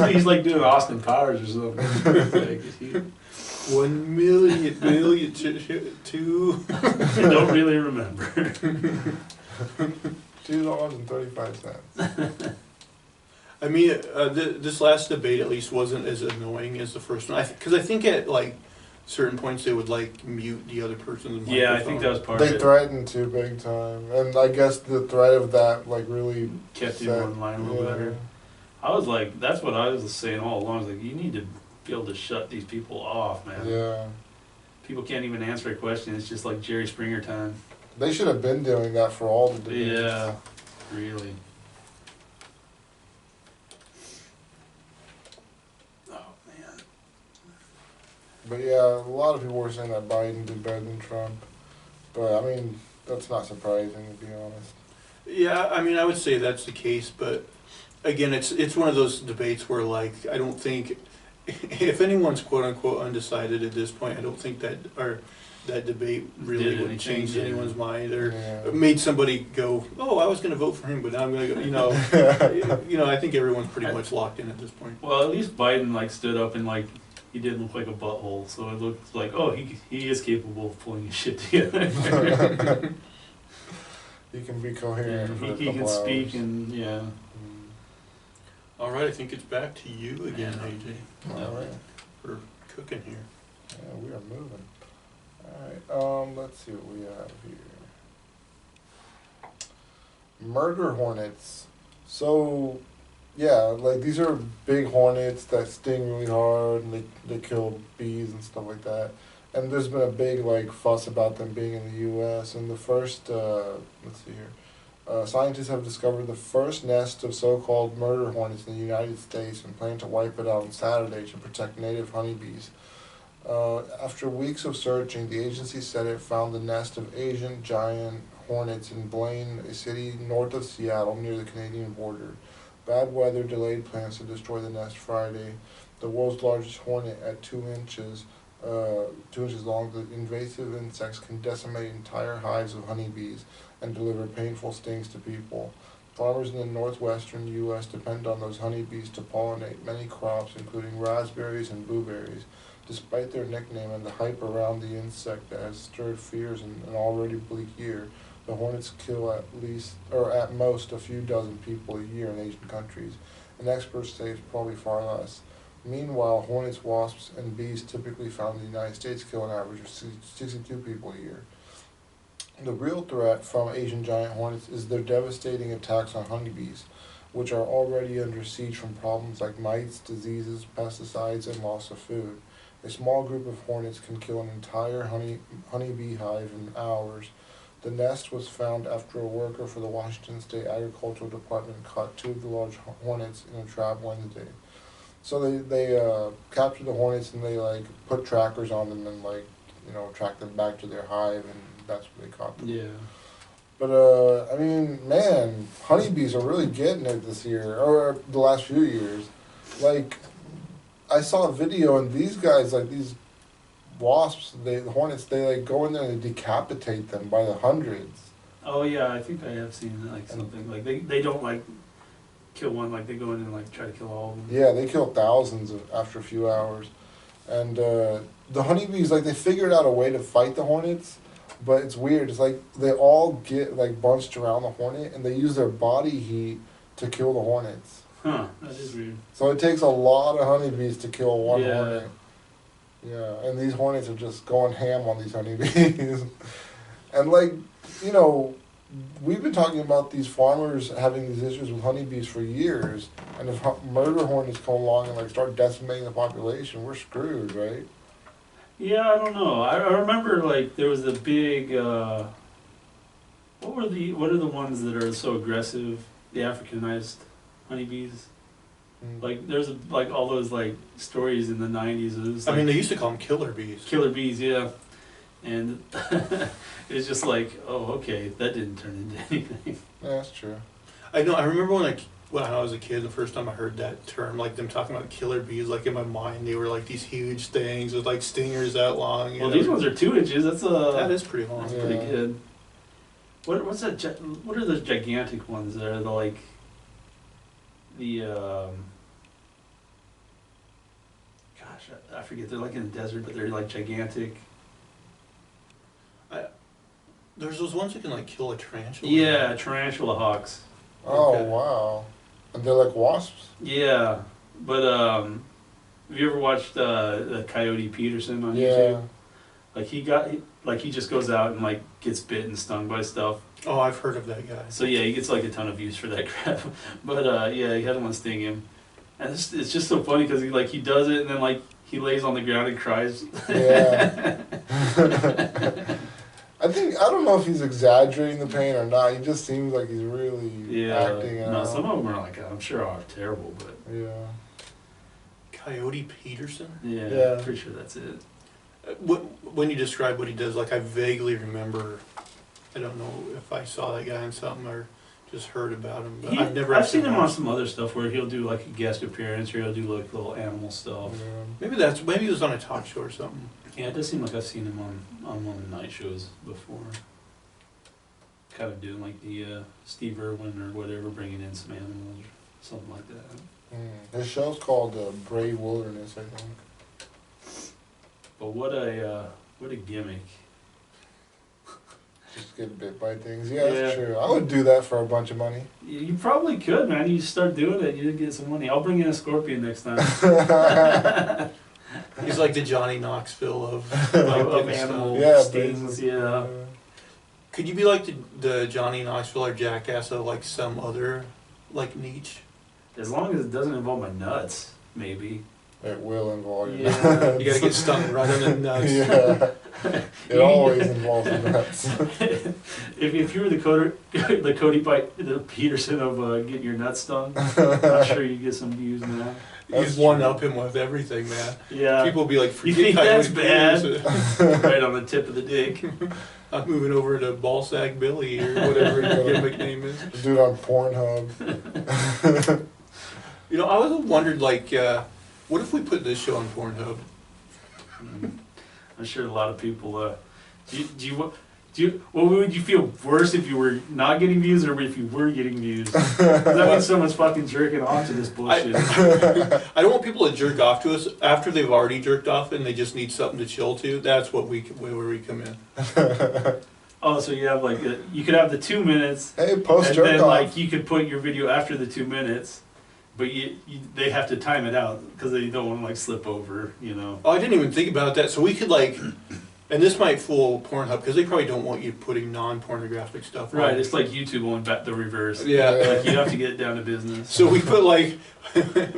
He's like doing Austin Powers or something. 1 million, billion, two. I don't really remember. $2.35. I mean, this last debate at least wasn't as annoying as the first one. Because I think at like certain points they would like mute the other person's microphone. Yeah, I think that was part of They it. threatened to big time, and I guess the threat of that like really Kept you in line a little better. I was like, that's what I was saying all along. I was like, you need to be able to shut these people off, man. Yeah. People can't even answer a question. It's just like Jerry Springer time. They should have been doing that for all the debates. Yeah, really. Oh, man. But yeah, a lot of people were saying that Biden did better than Trump. But I mean, that's not surprising to be honest. Yeah, I mean, I would say that's the case, but again, it's one of those debates where like I don't think if anyone's quote unquote undecided at this point, I don't think that that debate really would change anyone's mind or made somebody go, oh, I was going to vote for him, but now I'm going to go. You know, I think everyone's pretty much locked in at this point. Well, at least Biden like stood up and like he didn't look like a butthole, so it looked like he is capable of pulling his shit together. He can be coherent. Yeah, he can speak and yeah. All right, I think it's back to you again, AJ. All right. For cooking here. Yeah, we are moving. All right. Let's see what we have here. Murder hornets. So, yeah, like these are big hornets that sting really hard, and they kill bees and stuff like that. And there's been a big like fuss about them being in the U.S. And the first, let's see here, Scientists have discovered the first nest of so-called murder hornets in the United States and plan to wipe it out on Saturday to protect native honeybees. After weeks of searching, the agency said it found the nest of Asian giant hornets in Blaine, a city north of Seattle near the Canadian border. Bad weather delayed plans to destroy the nest Friday. The world's largest hornet at 2 inches long, the invasive insects can decimate entire hives of honeybees and deliver painful stings to people. Farmers in the northwestern U.S. depend on those honeybees to pollinate many crops, including raspberries and blueberries. Despite their nickname and the hype around the insect that has stirred fears in an already bleak year, the hornets kill at most a few dozen people a year in Asian countries, and experts say it's probably far less. Meanwhile, hornets, wasps, and bees typically found in the United States kill an average of 62 people a year. The real threat from Asian giant hornets is their devastating attacks on honeybees, which are already under siege from problems like mites, diseases, pesticides, and loss of food. A small group of hornets can kill an entire honeybee hive in hours. The nest was found after a worker for the Washington State Agricultural Department caught 2 of the large hornets in a trap Wednesday. So they captured the hornets and they put trackers on them and track them back to their hive, and that's where they caught them. Yeah. But I mean, man, honeybees are really getting it this year, or the last few years. I saw a video, and these guys, these wasps, the hornets, they go in there and they decapitate them by the hundreds. Oh yeah, I think I have seen something they don't kill one, they go in and try to kill all of them. Yeah, they kill thousands after a few hours, and the honeybees they figured out a way to fight the hornets, but it's weird. It's they all get bunched around the hornet, and they use their body heat to kill the hornets. Huh, that is weird. So it takes a lot of honeybees to kill one Yeah. hornet. Yeah, and these hornets are just going ham on these honeybees. And we've been talking about these farmers having these issues with honeybees for years, and if murder hornets come along and start decimating the population, we're screwed, right? Yeah, I don't know. I remember there was a big what are the ones that are so aggressive? The Africanized honeybees. There's all those stories in the 90s. It was, I mean, they used to call them killer bees. Killer bees, yeah. And it's just oh, okay, that didn't turn into anything. Yeah, that's true. I know. I remember when I was a kid, the first time I heard that term, them talking about killer bees, in my mind, they were these huge things with stingers that long. Well, these ones are 2 inches. That is pretty long. That's pretty good. What's that? What are those gigantic ones that are gosh, I forget. They're in the desert, but they're gigantic. There's those ones that can kill a tarantula. Yeah, tarantula hawks. Oh, Okay. wow. And they're like wasps? Yeah, but have you ever watched the Coyote Peterson on Yeah. YouTube? He just goes out and gets bit and stung by stuff. Oh, I've heard of that guy. So yeah, he gets a ton of views for that crap. But yeah, he had one sting him, and it's just so funny because he does it and then he lays on the ground and cries. Yeah. I don't know if he's exaggerating the pain or not. He just seems like he's really acting out. No, some of them are I'm sure are terrible, but Yeah. Coyote Peterson? Yeah. I'm pretty sure that's it. When you describe what he does, I vaguely remember. I don't know if I saw that guy in something or just heard about him. But I've seen him on some other stuff where he'll do a guest appearance or he'll do little animal stuff. Yeah. Maybe he was on a talk show or something. Yeah, it does seem like I've seen him on one of the night shows before. Kind of doing the Steve Irwin or whatever, bringing in some animals or something like that. His show's called Brave Wilderness, I think. But what a gimmick. Just get bit by things. Yeah, that's true. I would do that for a bunch of money. You probably could, man. You start doing it, you'd get some money. I'll bring in a scorpion next time. He's like the Johnny Knoxville of animal stings. Yeah. Could you be like the Johnny Knoxville or Jackass of some other niche? As long as it doesn't involve my nuts, maybe. It will involve you. Yeah. You gotta get stung right on the nuts. Yeah. It always involves nuts. if you were the the Peterson of getting your nuts stung, I'm sure you'd get some views now. You just one up him with everything, man. Yeah. People will be like, You think that's bad? Peterson. Right on the tip of the dick. I'm moving over to Ballsack Billy or whatever your gimmick name is. Dude on Pornhub. You know, I always wondered, like, what if we put this show on Pornhub? I'm sure a lot of people. What would you feel worse if you were not getting views or if you were getting views? 'Cause that means someone's fucking jerking off to this bullshit. I don't want people to jerk off to us after they've already jerked off and they just need something to chill to. That's what where we come in. Oh, so you have like you could have the 2 minutes, Hey, post and jerk then off. like you could put your video after the 2 minutes, but they have to time it out because they don't want to like slip over, you know. Oh, I didn't even think about that. So we could like, and this might fool Pornhub because they probably don't want you putting non-pornographic stuff on. Right, it's like YouTube on the reverse. Yeah. Like you have to get down to business. So we put like,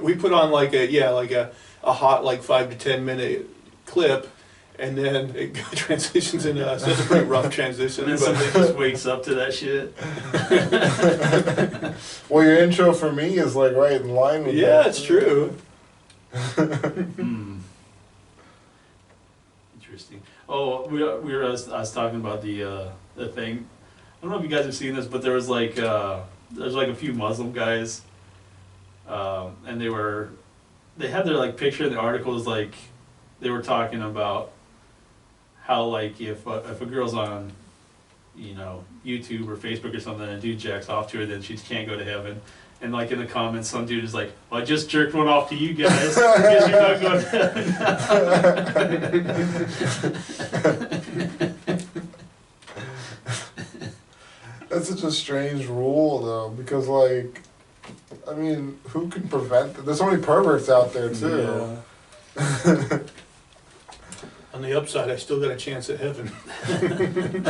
we put on like a hot like 5 to 10 minute clip, and then it transitions into so it's a pretty rough transition. And then somebody just wakes up to that shit. Well, your intro for me is like right in line with Yeah, that. it's true. Interesting. Oh, I was talking about the thing. I don't know if you guys have seen this, but there was like there's like a few Muslim guys, and they had their like picture in the articles, like they were talking about how like if a girl's on, you know, YouTube or Facebook or something and a dude jacks off to her, then she can't go to heaven. And like in the comments, some dude is like, "Well, I just jerked one off to you guys. I guess you're not going to heaven." That's such a strange rule, though, because, like, I mean, who can prevent that? There's so many perverts out there, too. Yeah. On the upside, I still got a chance at heaven. I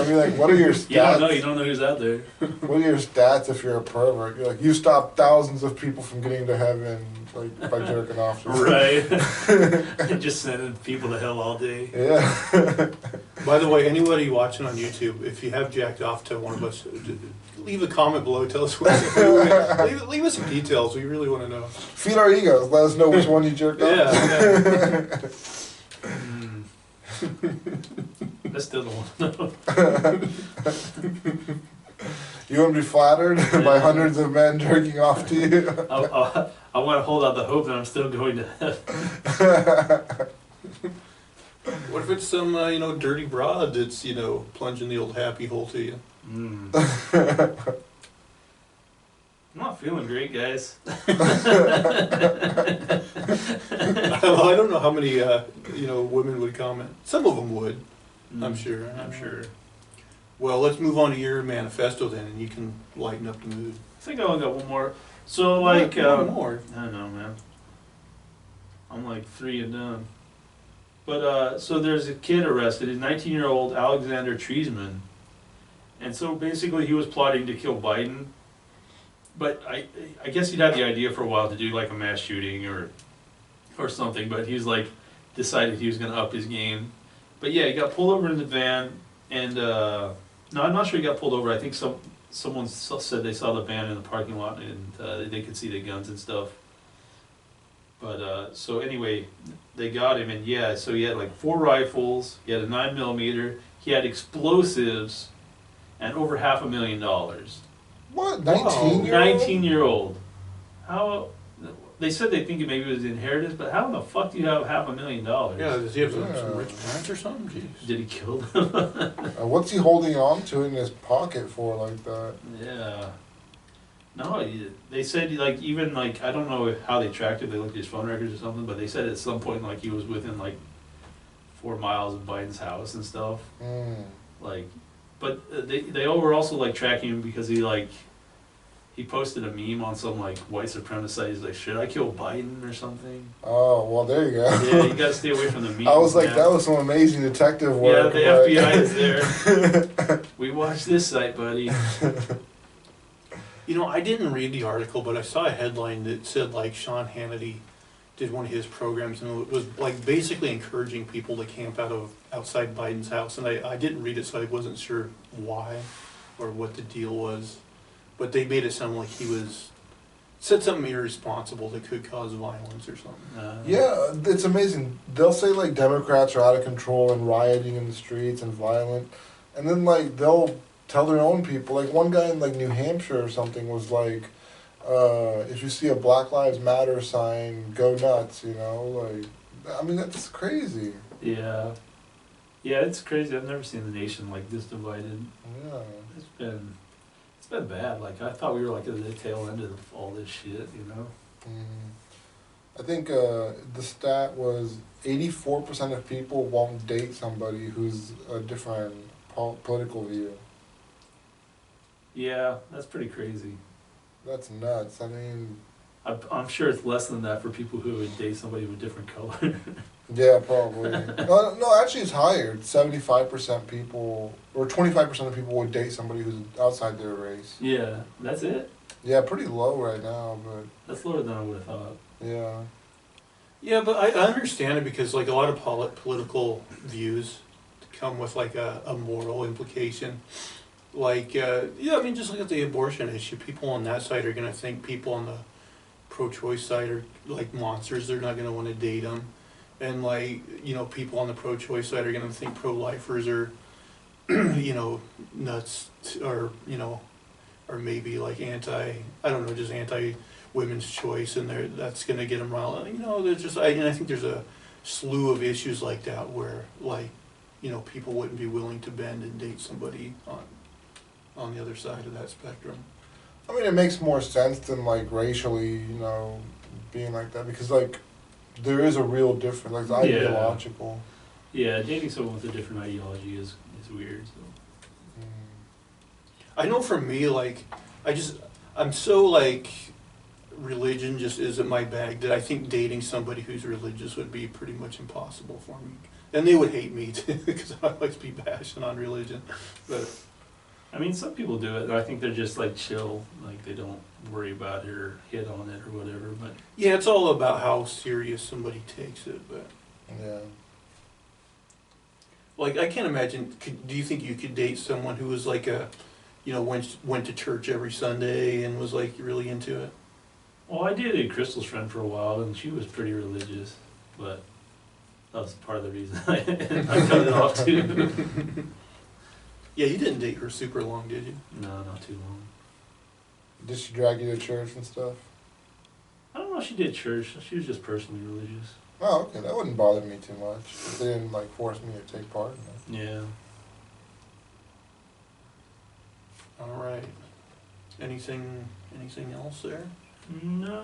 mean, like, what are your stats? You don't know who's out there. What are your stats if you're a pervert? You're like, you stop thousands of people from getting to heaven, like, by jerking off. Right. Just sending people to hell all day. Yeah. By the way, anybody watching on YouTube, if you have jacked off to one of us, leave a comment below. Tell us what. leave us some details. We really want to know. Feed our egos. Let us know which one you jerked off. Yeah. I still don't want to know. You want to be flattered by hundreds of men jerking off to you? I want to hold out the hope that I'm still going to heaven. What if it's some dirty broad that's plunging the old happy hole to you? I'm not feeling great, guys. I don't know how many women would comment. Some of them would. I'm sure. I'm sure. Well, let's move on to your manifesto then, and you can lighten up the mood. I think I only got one more. So like, one more. I don't know, man. I'm like 3 and done. But so there's a kid arrested, a 19-year-old Alexander Treisman, and so basically he was plotting to kill Biden. But I guess he'd had the idea for a while to do like a mass shooting or something. But he's like decided he was going to up his game. But yeah, he got pulled over in the van, and no, I'm not sure he got pulled over. I think someone said they saw the van in the parking lot and they could see the guns and stuff. But so anyway, they got him, and yeah, so he had like 4 rifles, he had a 9mm, he had explosives, and over $500,000. What? 19-year-old? 19-year-old. How? They said they think it maybe was inheritance, but how in the fuck do you have $500,000? Yeah, does he have some rich parents or something? Jeez. Did he kill them? What's he holding on to in his pocket for like that? Yeah. No, they said like even like I don't know how they tracked it. They looked at his phone records or something, but they said at some point like he was within like 4 miles of Biden's house and stuff. Like, but they were also like tracking him because he posted a meme on some like white supremacist site. He's like, should I kill Biden or something? Oh, well, there you go. Yeah, you gotta stay away from the memes. I was like, man. that was some amazing detective Yeah, work. the FBI is there. We watched this site, buddy. I didn't read the article, but I saw a headline that said like Sean Hannity did one of his programs, and it was like basically encouraging people to camp outside Biden's house. And I didn't read it, so I wasn't sure why or what the deal was. But they made it sound like he said something irresponsible that could cause violence or something. Yeah, it's amazing. They'll say like Democrats are out of control and rioting in the streets and violent, and then like they'll tell their own people. Like one guy in like New Hampshire or something was like, if you see a Black Lives Matter sign, go nuts. You know, like I mean that's crazy. Yeah, yeah, it's crazy. I've never seen the nation like this divided. Yeah, It's been bad. Like I thought we were like at the tail end of all this shit. You know. I think the stat was 84% of people won't date somebody who's a different political view. Yeah, that's pretty crazy. That's nuts. I mean, I'm sure it's less than that for people who would date somebody with a different color. yeah, probably. No, actually it's higher. 75% people, or 25% of people would date somebody who's outside their race. Yeah, that's it. Yeah, pretty low right now, but That's lower than I would have thought. yeah. Yeah, but I understand it because like a lot of political views come with like a moral implication. Like, yeah, I mean, just look at the abortion issue. People on that side are going to think people on the pro-choice side are like monsters. They're not going to want to date them. And like, you know, people on the pro-choice side are going to think pro-lifers are, you know, nuts or, you know, or maybe like just anti-women's choice, and that's going to get them riled. You know, there's just, and I think there's a slew of issues like that where, like, you know, people wouldn't be willing to bend and date somebody on the other side of that spectrum. I mean, it makes more sense than like racially, you know, being like that because like there is a real difference, like it's ideological. Yeah, dating someone with a different ideology is weird. So. I know for me, like, I'm so like, religion just isn't my bag that I think dating somebody who's religious would be pretty much impossible for me. And they would hate me too because I like to be bashing on religion. But I mean, some people do it, and I think they're just like chill, like they don't worry about it or hit on it or whatever. But yeah, it's all about how serious somebody takes it. But Yeah. like, I can't imagine. Do you think you could date someone who was like you know, went to church every Sunday and was like really into it? well, I dated Crystal's friend for a while, and she was pretty religious, but that was part of the reason I cut it off too. Yeah, you didn't date her super long, did you? No, not too long. Did she drag you to church and stuff? I don't know if she did church. She was just personally religious. Oh, okay. That wouldn't bother me too much. If they didn't like force me to take part in it. Yeah. All right. Anything else there? No.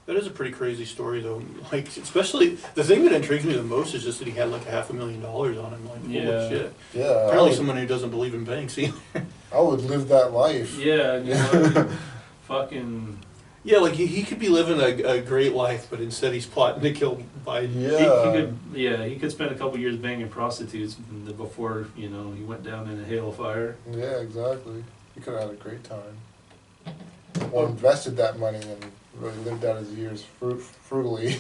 That is a pretty crazy story, though. Like, especially the thing that intrigues me the most is just that he had like $500,000 on him. Like, Yeah. holy shit! Yeah. Apparently, someone who doesn't believe in banks. I would live that life. Yeah, you know, fucking. Yeah, like he could be living a great life, but instead he's plotting to kill Biden. Yeah. He could spend a couple years banging prostitutes before, you know, he went down in a hail of fire. Yeah, exactly. He could have had a great time. Or invested that money and really lived out his years frugally.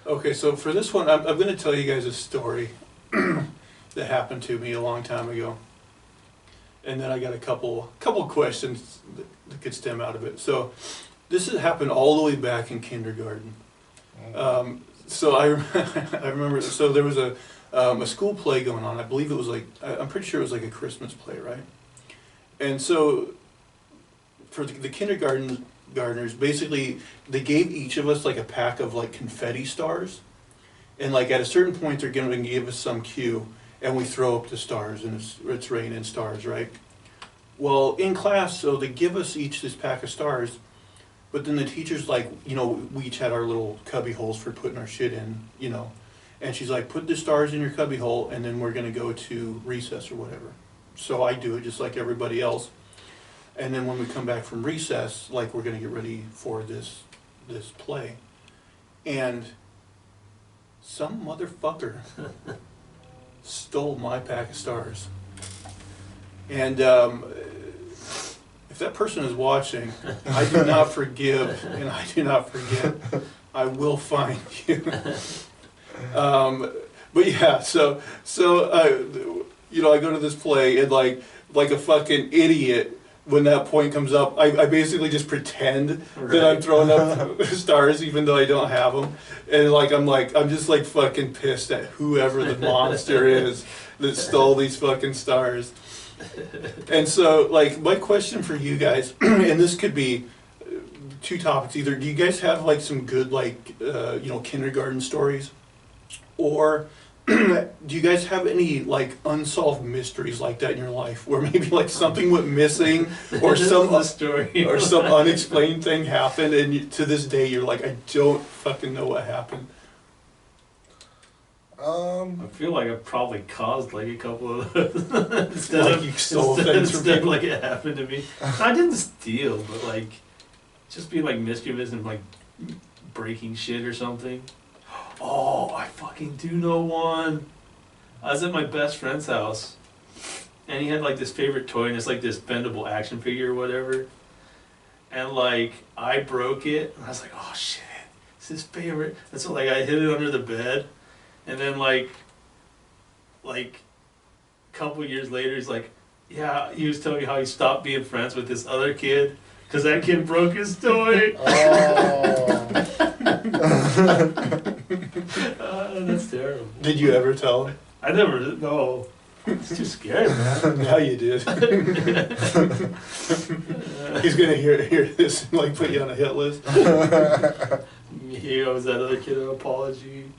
Okay, so for this one, I'm going to tell you guys a story that happened to me a long time ago, and then I got a couple questions that could stem out of it. So this had happened all the way back in kindergarten. So I remember. So there was a school play going on. I believe it was like, I'm pretty sure it was like a Christmas play, right? And so for the kindergartners, basically they gave each of us like a pack of like confetti stars, and like at a certain point they're going to give us some cue, and we throw up the stars, and it's raining stars, right? Well, in class, so they give us each this pack of stars, but then the teacher's like, you know, we each had our little cubby holes for putting our shit in, you know, and she's like, put the stars in your cubby hole, and then we're going to go to recess or whatever. So I do it just like everybody else. And then when we come back from recess, like we're gonna get ready for this play. And some motherfucker stole my pack of stars. And if that person is watching, I do not forgive and I do not forget. I will find you. But yeah, so you know, I go to this play and like a fucking idiot. When that point comes up, I basically just pretend that I'm throwing up stars even though I don't have them, and I'm just like fucking pissed at whoever the monster is that stole these fucking stars. And so like my question for you guys, and this could be two topics: either do you guys have like some good like you know, kindergarten stories, or do you guys have any like unsolved mysteries like that in your life where maybe like something went missing or some story or some unexplained thing happened and to this day you're like, I don't fucking know what happened? I feel like I probably caused like a couple of those. Like you stole things from people? Like it happened to me. I didn't steal, but like just be like mischievous and like breaking shit or something. Oh, I fucking do know one. I was at my best friend's house, and he had like this favorite toy, and it's like this bendable action figure or whatever. And like I broke it, and I was like, oh shit, it's his favorite. And so like I hid it under the bed, and then like a couple years later, he's like, yeah, he was telling me how he stopped being friends with this other kid because that kid broke his toy. That's terrible. Did you ever tell him? I never, no. It's too scary, man. Now you did. He's gonna hear this and like put you on a hit list. He owes that other kid an apology.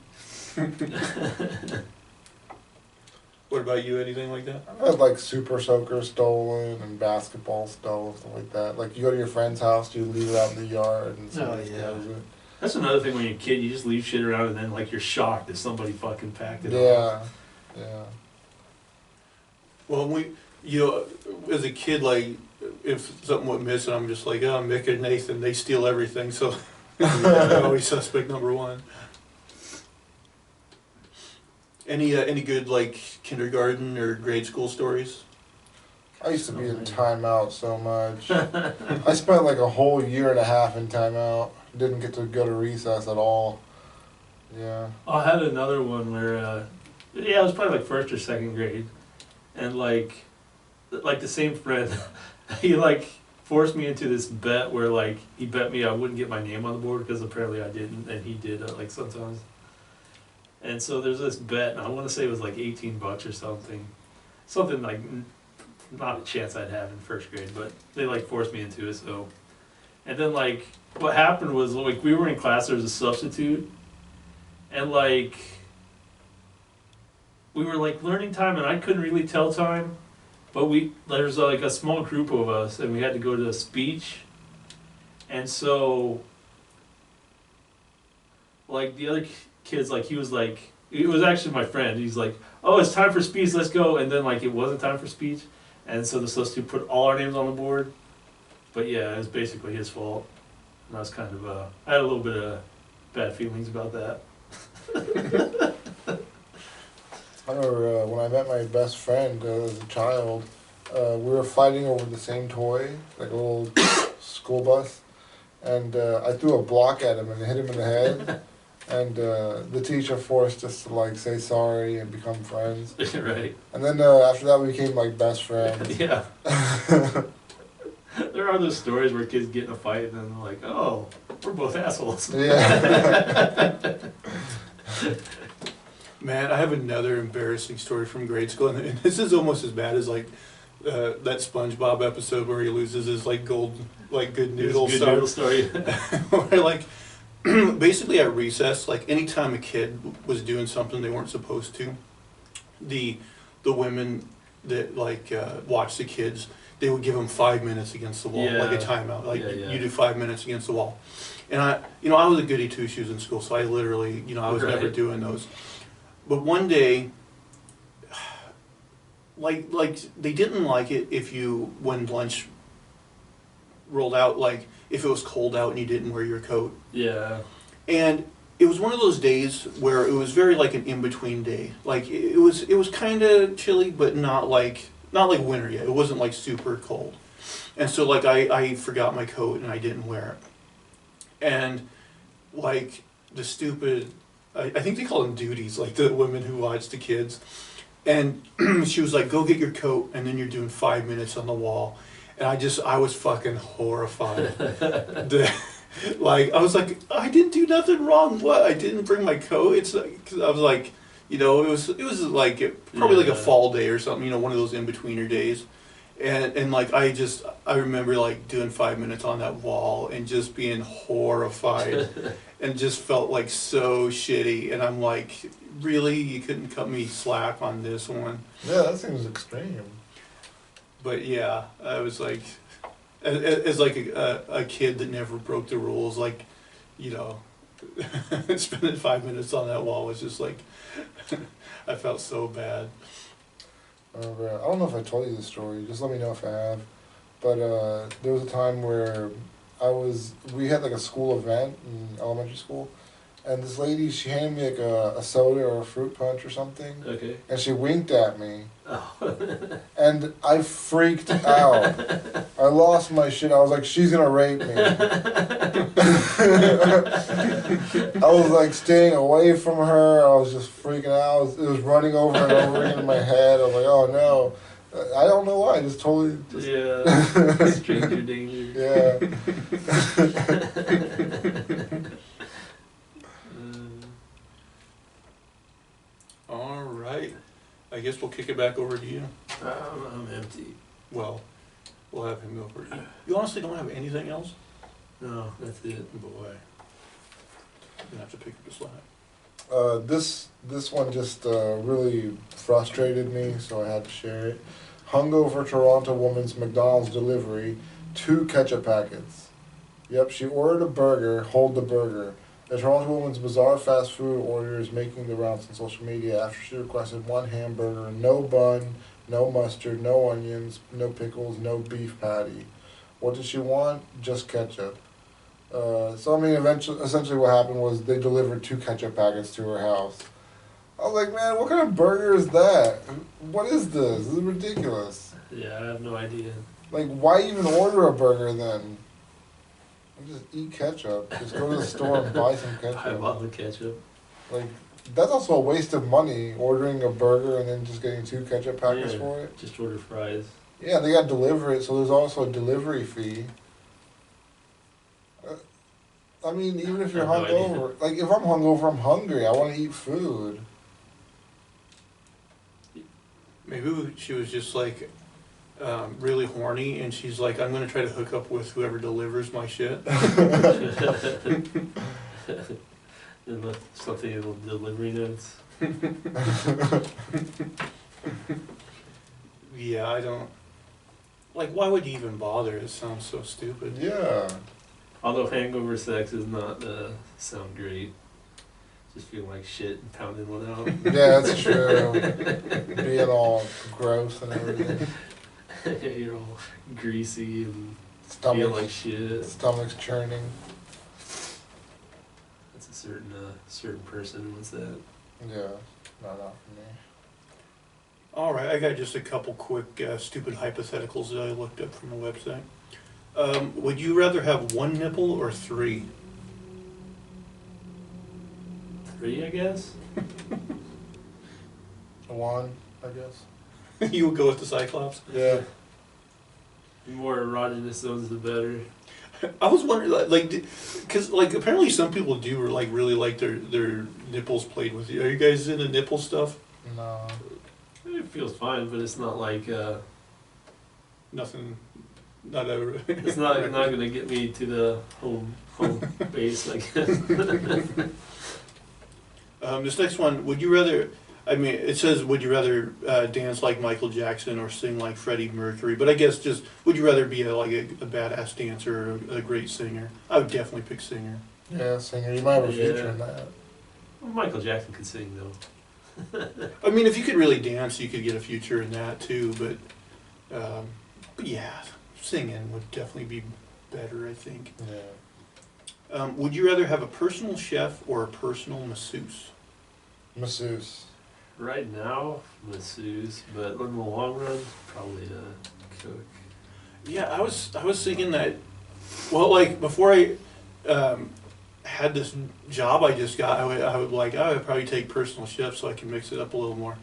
What about you? Anything like that? I've had like Super Soaker stolen and basketball stolen, stuff like that. Like you go to your friend's house, you leave it out in the yard, and somebody steals it. That's another thing when you're a kid, you just leave shit around and then like you're shocked that somebody fucking packed it up. Yeah. Well, you know, as a kid, like if something went missing, I'm just like, oh, Mick and Nathan, they steal everything, so they're always suspect number one. Any good like kindergarten or grade school stories? I used to be in timeout so much. I spent like a whole year and a half in timeout. Didn't get to go to recess at all. Yeah. I had another one where, it was probably like first or second grade, and like the same friend, he like forced me into this bet where like he bet me I wouldn't get my name on the board because apparently I didn't, and he did like sometimes. And so there's this bet, and I want to say it was like $18 or something like not a chance I'd have in first grade, but they like forced me into it. So, and then like what happened was like we were in class, there was a substitute, and like we were like learning time, and I couldn't really tell time, but there's like a small group of us, and we had to go to a speech, and so like the other kids, like he was like, it was actually my friend, he's like, oh, it's time for speech, let's go, and then like it wasn't time for speech, and so the substitute put all our names on the board, but yeah, it was basically his fault, and I was kind of, I had a little bit of bad feelings about that. I remember when I met my best friend as a child, we were fighting over the same toy, like a little school bus, and I threw a block at him and hit him in the head, and the teacher forced us to like say sorry and become friends. Right. And then after that we became like best friends. Yeah. There are those stories where kids get in a fight and then they're like, oh, we're both assholes. Yeah. Man, I have another embarrassing story from grade school, and this is almost as bad as like that SpongeBob episode where he loses his like good noodle Good noodle story. Where like basically at recess, like anytime a kid was doing something they weren't supposed to, the women that like watched the kids, they would give them 5 minutes against the wall, like a timeout. Like you do 5 minutes against the wall. And I was a goody two shoes in school, so I literally, I was never doing those. But one day, like they didn't like it if you, when lunch rolled out, like if it was cold out and you didn't wear your coat. Yeah. And it was one of those days where it was very like an in-between day. Like it was kind of chilly, but not like winter yet. It wasn't like super cold. And so like I forgot my coat and I didn't wear it. And like the stupid, I think they call them duties, like the women who watch the kids. And she was like, go get your coat, and then you're doing 5 minutes on the wall. And I was fucking horrified. Like, I was like, I didn't do nothing wrong. What? I didn't bring my coat. It's like, 'cause I was like, you know, it was like probably like a fall day or something, you know, one of those in-betweener days. And like, I remember like doing 5 minutes on that wall and just being horrified and just felt like so shitty. And I'm like, really? You couldn't cut me slack on this one? Yeah, that seems extreme. But yeah, I was like, as like a kid that never broke the rules, like, you know, spending 5 minutes on that wall was just like, I felt so bad. I don't know if I told you this story, just let me know if I have. But there was a time where we had like a school event in elementary school, and this lady, she handed me like a soda or a fruit punch or something. Okay. And she winked at me. Oh. And I freaked out. I lost my shit. I was like, she's gonna rape me. I was like staying away from her. I was just freaking out. It was running over and over again in my head. I was like, oh no. I don't know why. I just totally. Yeah. Stranger danger. Yeah. All right. I guess we'll kick it back over to you. I'm empty. Well, we'll have him go over. You honestly don't have anything else? No, that's it. Boy. You're gonna have to pick up the slack. This one just really frustrated me, so I had to share it. Hungover Toronto woman's McDonald's delivery, 2 ketchup packets. Yep, she ordered a burger, hold the burger. The Toronto woman's bizarre fast food order is making the rounds on social media after she requested 1 hamburger, no bun, no mustard, no onions, no pickles, no beef patty. What did she want? Just ketchup. So I mean, essentially what happened was they delivered 2 ketchup packets to her house. I was like, man, what kind of burger is that? What is this? This is ridiculous. Yeah, I have no idea. Like, why even order a burger then? Just eat ketchup. Just go to the store and buy some ketchup. I bought the ketchup. Like, that's also a waste of money, ordering a burger and then just getting 2 ketchup packets for it. Just order fries. Yeah, they got to deliver it, so there's also a delivery fee. I mean, even if you're hungover, like if I'm hungover, I'm hungry. I want to eat food. Maybe she was just like really horny, and she's like, I'm gonna try to hook up with whoever delivers my shit. And left something in the delivery notes. Yeah, I don't. Like, why would you even bother? It sounds so stupid. Yeah. Although hangover sex is not sound great. Just feel like shit and pounding one out. Yeah, that's true. Being all gross and everything. You're all greasy and Stomach, feel like shit. Stomach's churning. That's a certain person who wants that. Yeah, not for me. All right, I got just a couple quick stupid hypotheticals that I looked up from the website. Would you rather have 1 nipple or 3? 3, I guess. 1, I guess. You would go with the Cyclops? Yeah. The more erogenous zones, the better. I was wondering, like, because like apparently some people do like really like their nipples played with. Are you guys into nipple stuff? No. It feels fine, but it's not like Nothing. Not ever. it's not gonna get me to the home base, I guess. This next one, would you rather? I mean, it says, would you rather dance like Michael Jackson or sing like Freddie Mercury? But I guess just, would you rather be a badass dancer or a great singer? I would definitely pick singer. Yeah, singer. You might have a future in that. Well, Michael Jackson could sing though. I mean, if you could really dance, you could get a future in that too. But yeah, singing would definitely be better, I think. Yeah. Would you rather have a personal chef or a personal masseuse? Masseuse. Right now, masseuse, but in the long run, probably a cook. Yeah, I was thinking that. Well, like before I had this job I just got, I would probably take personal chef so I can mix it up a little more.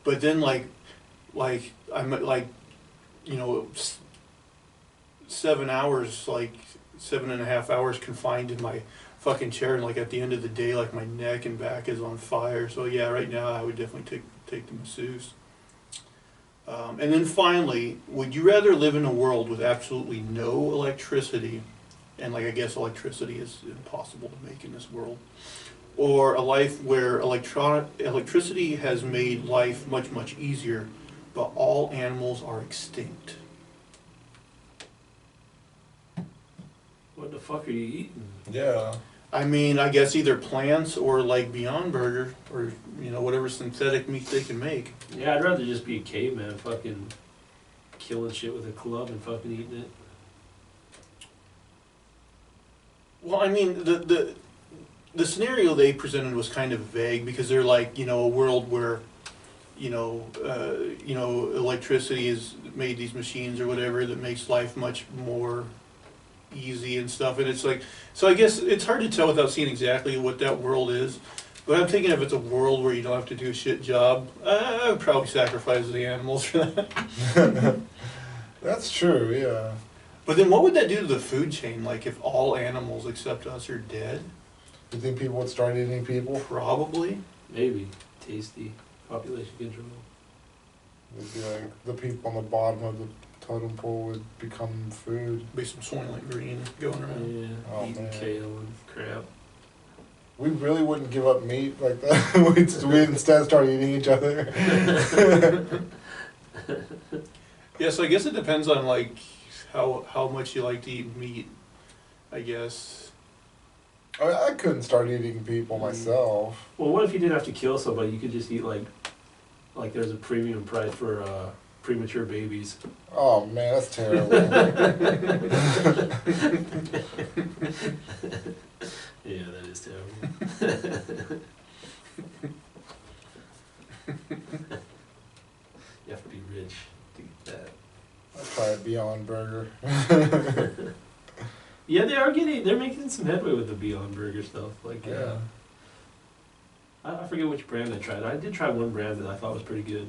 But then I'm like, 7 hours, like 7.5 hours confined in my fucking chair, and like at the end of the day, like my neck and back is on fire. So yeah, right now I would definitely take the masseuse. And then finally, would you rather live in a world with absolutely no electricity, and like I guess electricity is impossible to make in this world, or a life where electricity has made life much, much easier, but all animals are extinct? What the fuck are you eating? Yeah. I mean, I guess either plants or like Beyond Burger, or whatever synthetic meat they can make. Yeah, I'd rather just be a caveman, fucking killing shit with a club and fucking eating it. Well, I mean, the scenario they presented was kind of vague, because they're like, a world where, electricity has made these machines or whatever that makes life much more easy and stuff, and it's like, so I guess it's hard to tell without seeing exactly what that world is. But I'm thinking if it's a world where you don't have to do a shit job, I would probably sacrifice the animals for that. That's true, yeah. But then what would that do to the food chain? Like if all animals except us are dead? You think people would start eating people? Probably. Maybe. Tasty. Population control. It'd be like the people on the bottom of the totem pole would become food. Be some Soylent Green going around. Yeah. Oh, Eating man. kale and crap. We really wouldn't give up meat like that. We'd instead start eating each other. Yeah, so I guess it depends on like how much you like to eat meat, I guess. I mean, I couldn't start eating people myself. Well, what if you didn't have to kill somebody? You could just eat like there's a premium price for premature babies. Oh man, that's terrible. Yeah, that is terrible. You have to be rich to get that. I'll try a Beyond Burger. Yeah, they're making some headway with the Beyond Burger stuff. Like, Yeah. I forget which brand I tried. I did try one brand that I thought was pretty good.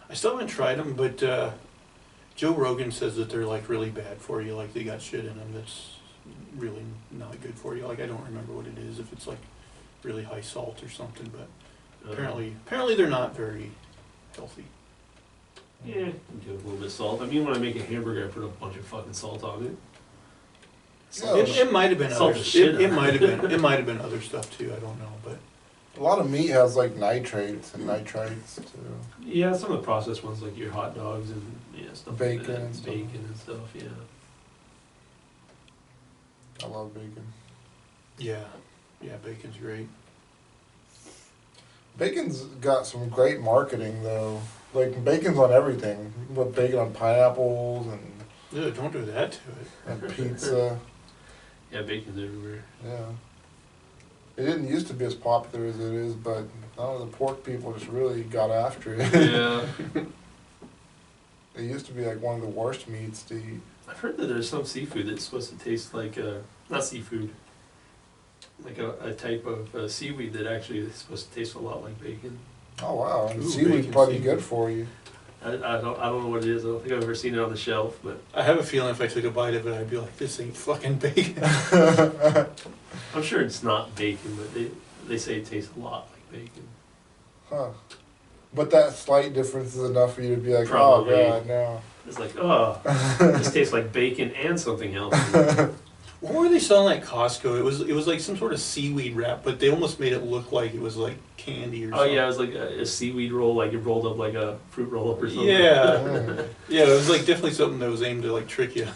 I still haven't tried them, but Joe Rogan says that they're like really bad for you. Like they got shit in them that's really not good for you. Like I don't remember what it is, if it's like really high salt or something, but apparently they're not very healthy. Yeah, you do a little bit of salt. I mean, when I make a hamburger, I put a bunch of fucking salt on it. Yeah, It might have been Salt other. the shit It out. might have been other stuff too. I don't know, but a lot of meat has like nitrates and nitrites too. Yeah, some of the processed ones, like your hot dogs and stuff Bacon like that. and stuff. Bacon and stuff, yeah. I love bacon. yeah, bacon's great. Bacon's got some great marketing though. Like bacon's on everything. You can put bacon on pineapples Ugh, don't do that to it. and pizza. Yeah, bacon's everywhere. Yeah. It didn't used to be as popular as it is, but now the pork people just really got after it. Yeah. It used to be like one of the worst meats to eat. I've heard that there's some seafood that's supposed to taste like, not seafood, like a type of seaweed that actually is supposed to taste a lot like bacon. Oh wow, and Ooh, seaweed's bacon probably seafood. good for you. I don't know what it is. I don't think I've ever seen it on the shelf, but I have a feeling if I took a bite of it, I'd be like, this ain't fucking bacon. I'm sure it's not bacon, but they say it tastes a lot like bacon. Huh. But that slight difference is enough for you to be like, Probably. oh god, no. It's like, oh, this tastes like bacon and something else. What were they selling at Costco? It was like some sort of seaweed wrap, but they almost made it look like it was like candy or Oh something. yeah, it was like a seaweed roll, like it rolled up like a fruit roll up or something. Yeah. Mm. Yeah, it was like definitely something that was aimed to like trick you.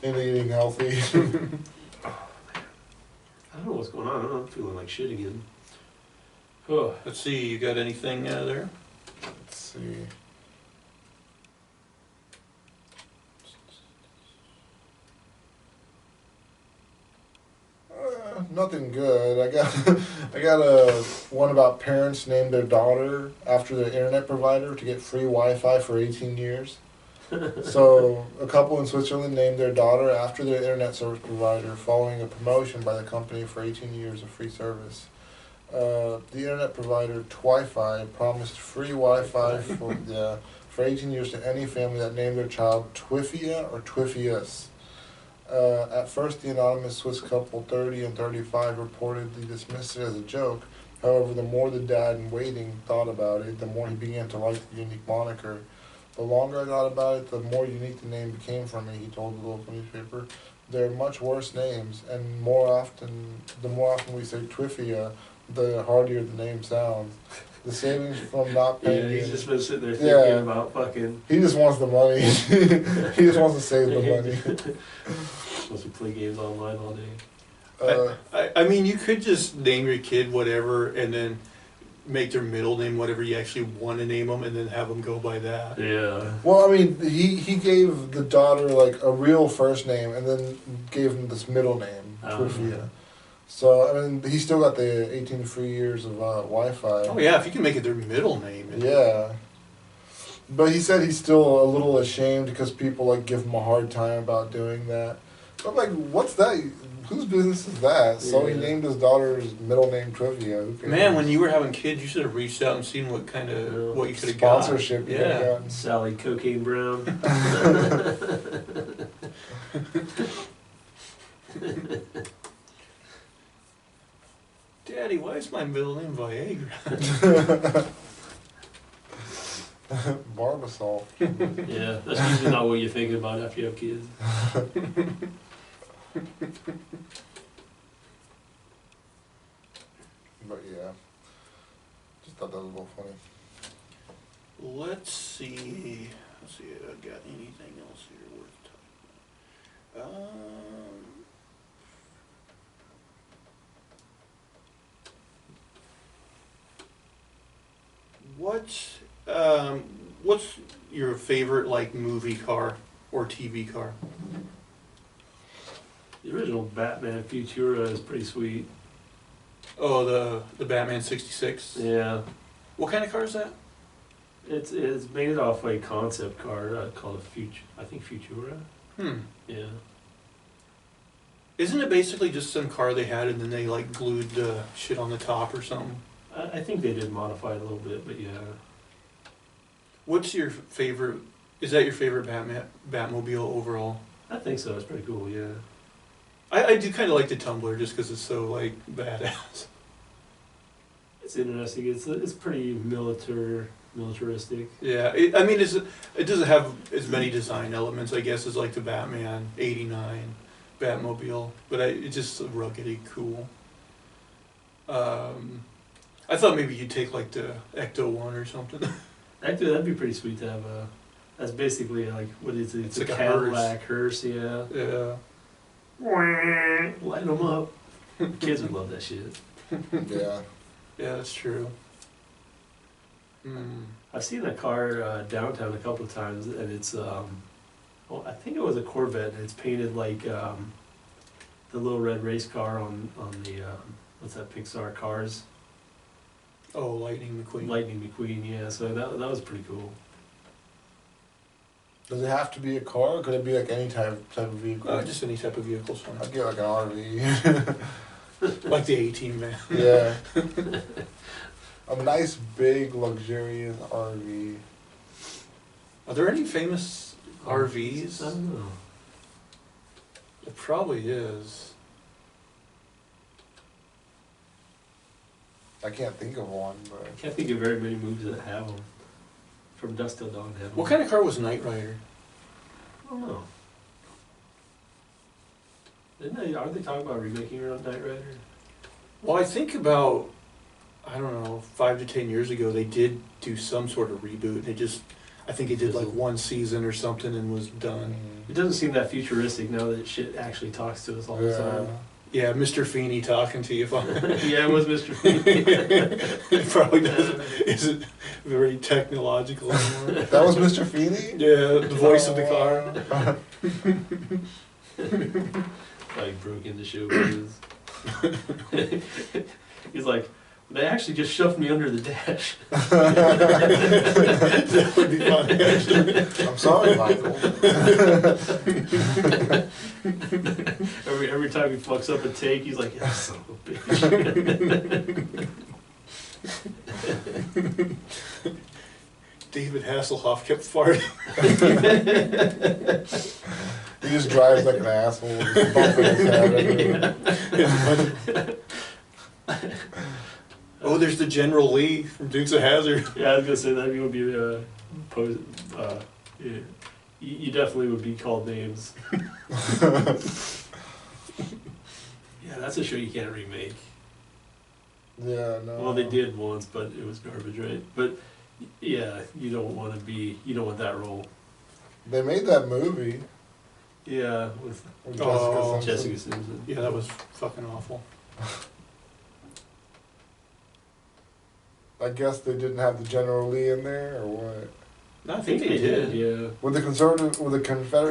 And eating healthy. I don't know what's going on. I don't know, I'm feeling like shit again. Oh, Let's see, you got anything there? Let's see. Nothing good. I got a one about parents named their daughter after their internet provider to get free Wi-Fi for 18 years. So, a couple in Switzerland named their daughter after their internet service provider following a promotion by the company for 18 years of free service. The internet provider Twi-Fi promised free Wi-Fi for 18 years to any family that named their child Twifia or Twifius. At first, the anonymous Swiss couple, 30 and 35, reportedly dismissed it as a joke. However, the more the dad in waiting thought about it, the more he began to like the unique moniker. The longer I thought about it, the more unique the name became for me, he told the local newspaper. There are much worse names, and the more often we say Twifia, the hardier the name sounds. The savings from not paying. Yeah, he's just been sitting there thinking about fucking. He just wants the money. He just wants to save the money. Supposed to play games online all day. I mean, you could just name your kid whatever, and then make their middle name whatever you actually want to name them, and then have them go by that. Yeah. Well, I mean, he gave the daughter like a real first name, and then gave him this middle name, Twifia. So I mean, he still got the 18 free years of Wi-Fi. Oh yeah, if you can make it their middle name. Yeah. But he said he's still a little ashamed because people like give him a hard time about doing that. But I'm like, what's that? Whose business is that? So he named his daughter's middle name Twifia. Man, when you were having kids, you should have reached out and seen what kind of what you could have got. Sponsorship you could have gotten. Sally Cocaine Brown. Daddy, why is my middle name Viagra? Barbasol. Yeah, that's usually not what you're thinking about after you have kids. But yeah, just thought that was a little funny. Let's see if I got anything else here worth talking about. What's your favorite like movie car or TV car? The original Batman Futura is pretty sweet. Oh, the Batman 66? Yeah. What kind of car is that? It's made off a concept car called I think Futura. Yeah. Isn't it basically just some car they had and then they like glued shit on the top or something? I think they did modify it a little bit, but yeah. What's your favorite? Is that your favorite Batmobile overall? I think so. It's pretty cool. Yeah. I do kind of like the Tumbler just because it's so like badass. It's interesting. It's pretty militaristic. Yeah, I mean, it doesn't have as many design elements, I guess, as like the Batman '89 Batmobile, but it's just ruggedy cool. I thought maybe you'd take like the Ecto one or something. Actually, that'd be pretty sweet to have a. That's basically like what is it? It's a like a Cadillac hearse, yeah. Yeah. Light them up. Kids would love that shit. Yeah. Yeah, that's true. I've seen that car downtown a couple of times, and it's well, I think it was a Corvette, and it's painted like the little red race car on the what's that Pixar Cars? Oh, Lightning McQueen. Lightning McQueen, yeah. So that was pretty cool. Does it have to be a car, or could it be like any type of vehicle? Just any type of vehicle's fine. I'd get like an RV. Like the A-Team van. Yeah. A nice, big, luxurious RV. Are there any famous RVs? I don't know. There probably is. I can't think of one, but... I can't think of very many movies that have them. From Dusk Till Dawn have them. What kind of car was Knight Rider? I don't know. Aren't they talking about remaking Knight Rider? Well, I think about, I don't know, 5 to 10 years ago, they did do some sort of reboot. I think it did like one season or something and was done. It doesn't seem that futuristic now that shit actually talks to us all the time. Yeah, Mr. Feeney talking to you. Yeah, it was Mr. Feeney. It probably isn't very technological anymore. That was Mr. Feeney? Yeah, the voice of the car. Like broke into showbiz. He's like, They actually just shoved me under the dash. That would be funny, actually. I'm sorry, Michael. Every time he fucks up a take, he's like, "Yeah, son of a bitch." David Hasselhoff kept farting. He just drives like an asshole, just bumping his head. Oh, there's the General Lee from Dukes of Hazzard. Yeah, I was gonna say that would be yeah. You definitely would be called names. Yeah, that's a show you can't remake. Yeah, no. Well, they did once, but it was garbage, right? But yeah, you don't want that role. They made that movie Yeah, with with Oh. Jessica Simpson. Yeah, that was fucking awful. I guess they didn't have the General Lee in there, or what? No, I think they did. Yeah, With the Confederate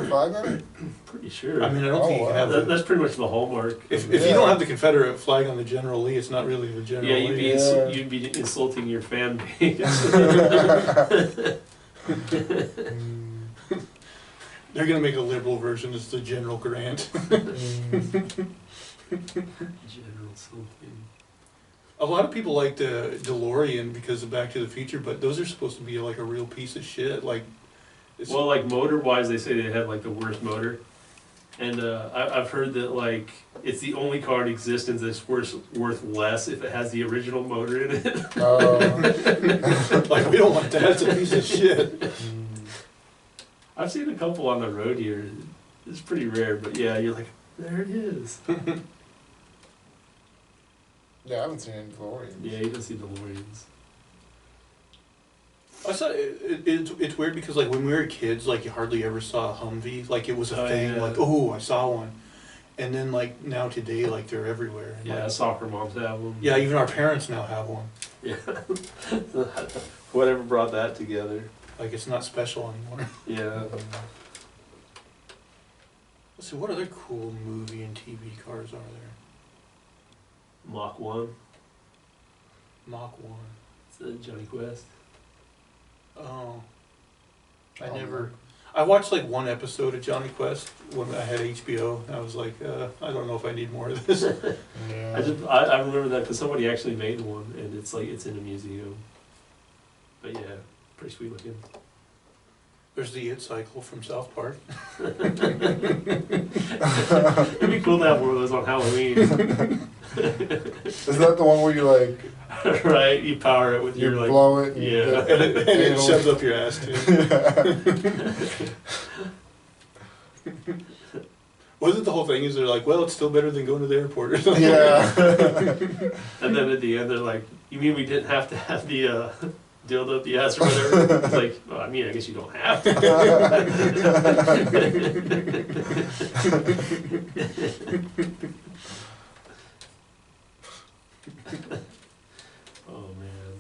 flag on it? pretty sure. I mean, I don't Oh, think you can wow. have That's pretty much the hallmark. If Yeah. you don't have the Confederate flag on the General Lee, it's not really the General Yeah, Lee. you'd be insulting your fan base. Mm, They're gonna make a liberal version. It's the General Grant. General something. A lot of people like the DeLorean because of Back to the Future, but those are supposed to be like a real piece of shit. Like, it's, Well, like motor-wise, they say they have like the worst motor, and I've heard that like it's the only car in existence that's worth less if it has the original motor in it. like we don't want that. It's a piece of shit. mm. I've seen a couple on the road here. It's pretty rare, but yeah, you're like, there it is. Yeah, I haven't seen any DeLoreans. Yeah, you don't see DeLoreans. I saw it's weird because like when we were kids, like you hardly ever saw a Humvee. Like it was a Oh, thing. yeah. Like, oh, I saw one. And then like now today, like they're everywhere. And, Yeah, like, soccer moms have them. yeah, even our parents now have one. Yeah. Whatever brought that together. Like it's not special anymore. Yeah. Let's see, what other cool movie and TV cars are there? Mach 1. Mach 1. It's Johnny Quest. Oh. I Oh, never. man. I watched like one episode of Johnny Quest when I had HBO. And I was like, I don't know if I need more of this. Yeah. I remember that because somebody actually made one, and it's in a museum. But yeah, pretty sweet looking. There's the It Cycle from South Park. It'd be cool to have one of those on Halloween. Is that the one where you like Right? You power it with you your like. blow it and you yeah. get And it anal- shoves up your ass too. Wasn't the whole thing is they're like, well, it's still better than going to the airport or something? Yeah. And then at the end, they're like, "You mean we didn't have to have the dildo up the ass or whatever?" It's like, well, I mean, I guess you don't have to. Oh man.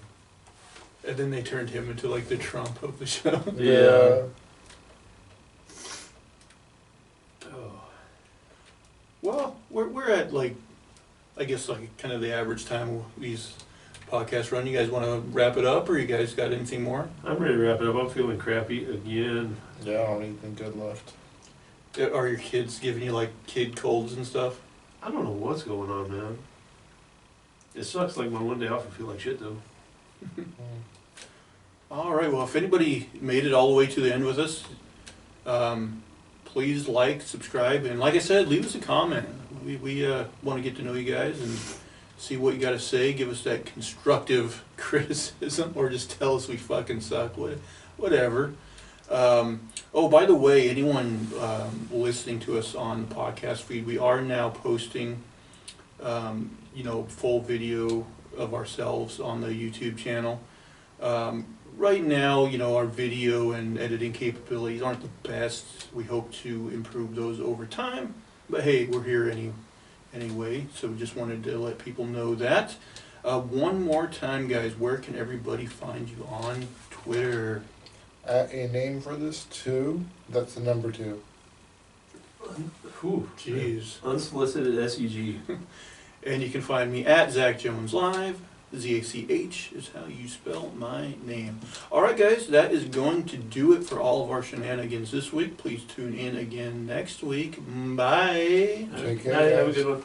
And then they turned him into like the Trump of the show. Yeah. Oh. Well, we're at like, I guess like kind of the average time these podcasts run. You guys want to wrap it up, or you guys got anything more? I'm ready to wrap it up. I'm feeling crappy again. Yeah, I don't anything good left. Are your kids giving you like kid colds and stuff? I don't know what's going on, man. It sucks. Like my one day off, I feel like shit though. All right. Well, if anybody made it all the way to the end with us, please like, subscribe, and like I said, leave us a comment. We want to get to know you guys and see what you got to say. Give us that constructive criticism, or just tell us we fucking suck. Whatever. Oh, by the way, anyone listening to us on the podcast feed, we are now posting, full video of ourselves on the YouTube channel. Right now, our video and editing capabilities aren't the best. We hope to improve those over time. But hey, we're here anyway, so just wanted to let people know that. One more time, guys, where can everybody find you on Twitter? A name for this 2. That's the number 2. Whew. Jeez. Unsolicited SUG. And you can find me at Zach Jones Live. Zach is how you spell my name. Alright guys, that is going to do it for all of our shenanigans this week. Please tune in again next week. Bye. Take care, Have a guys. good one.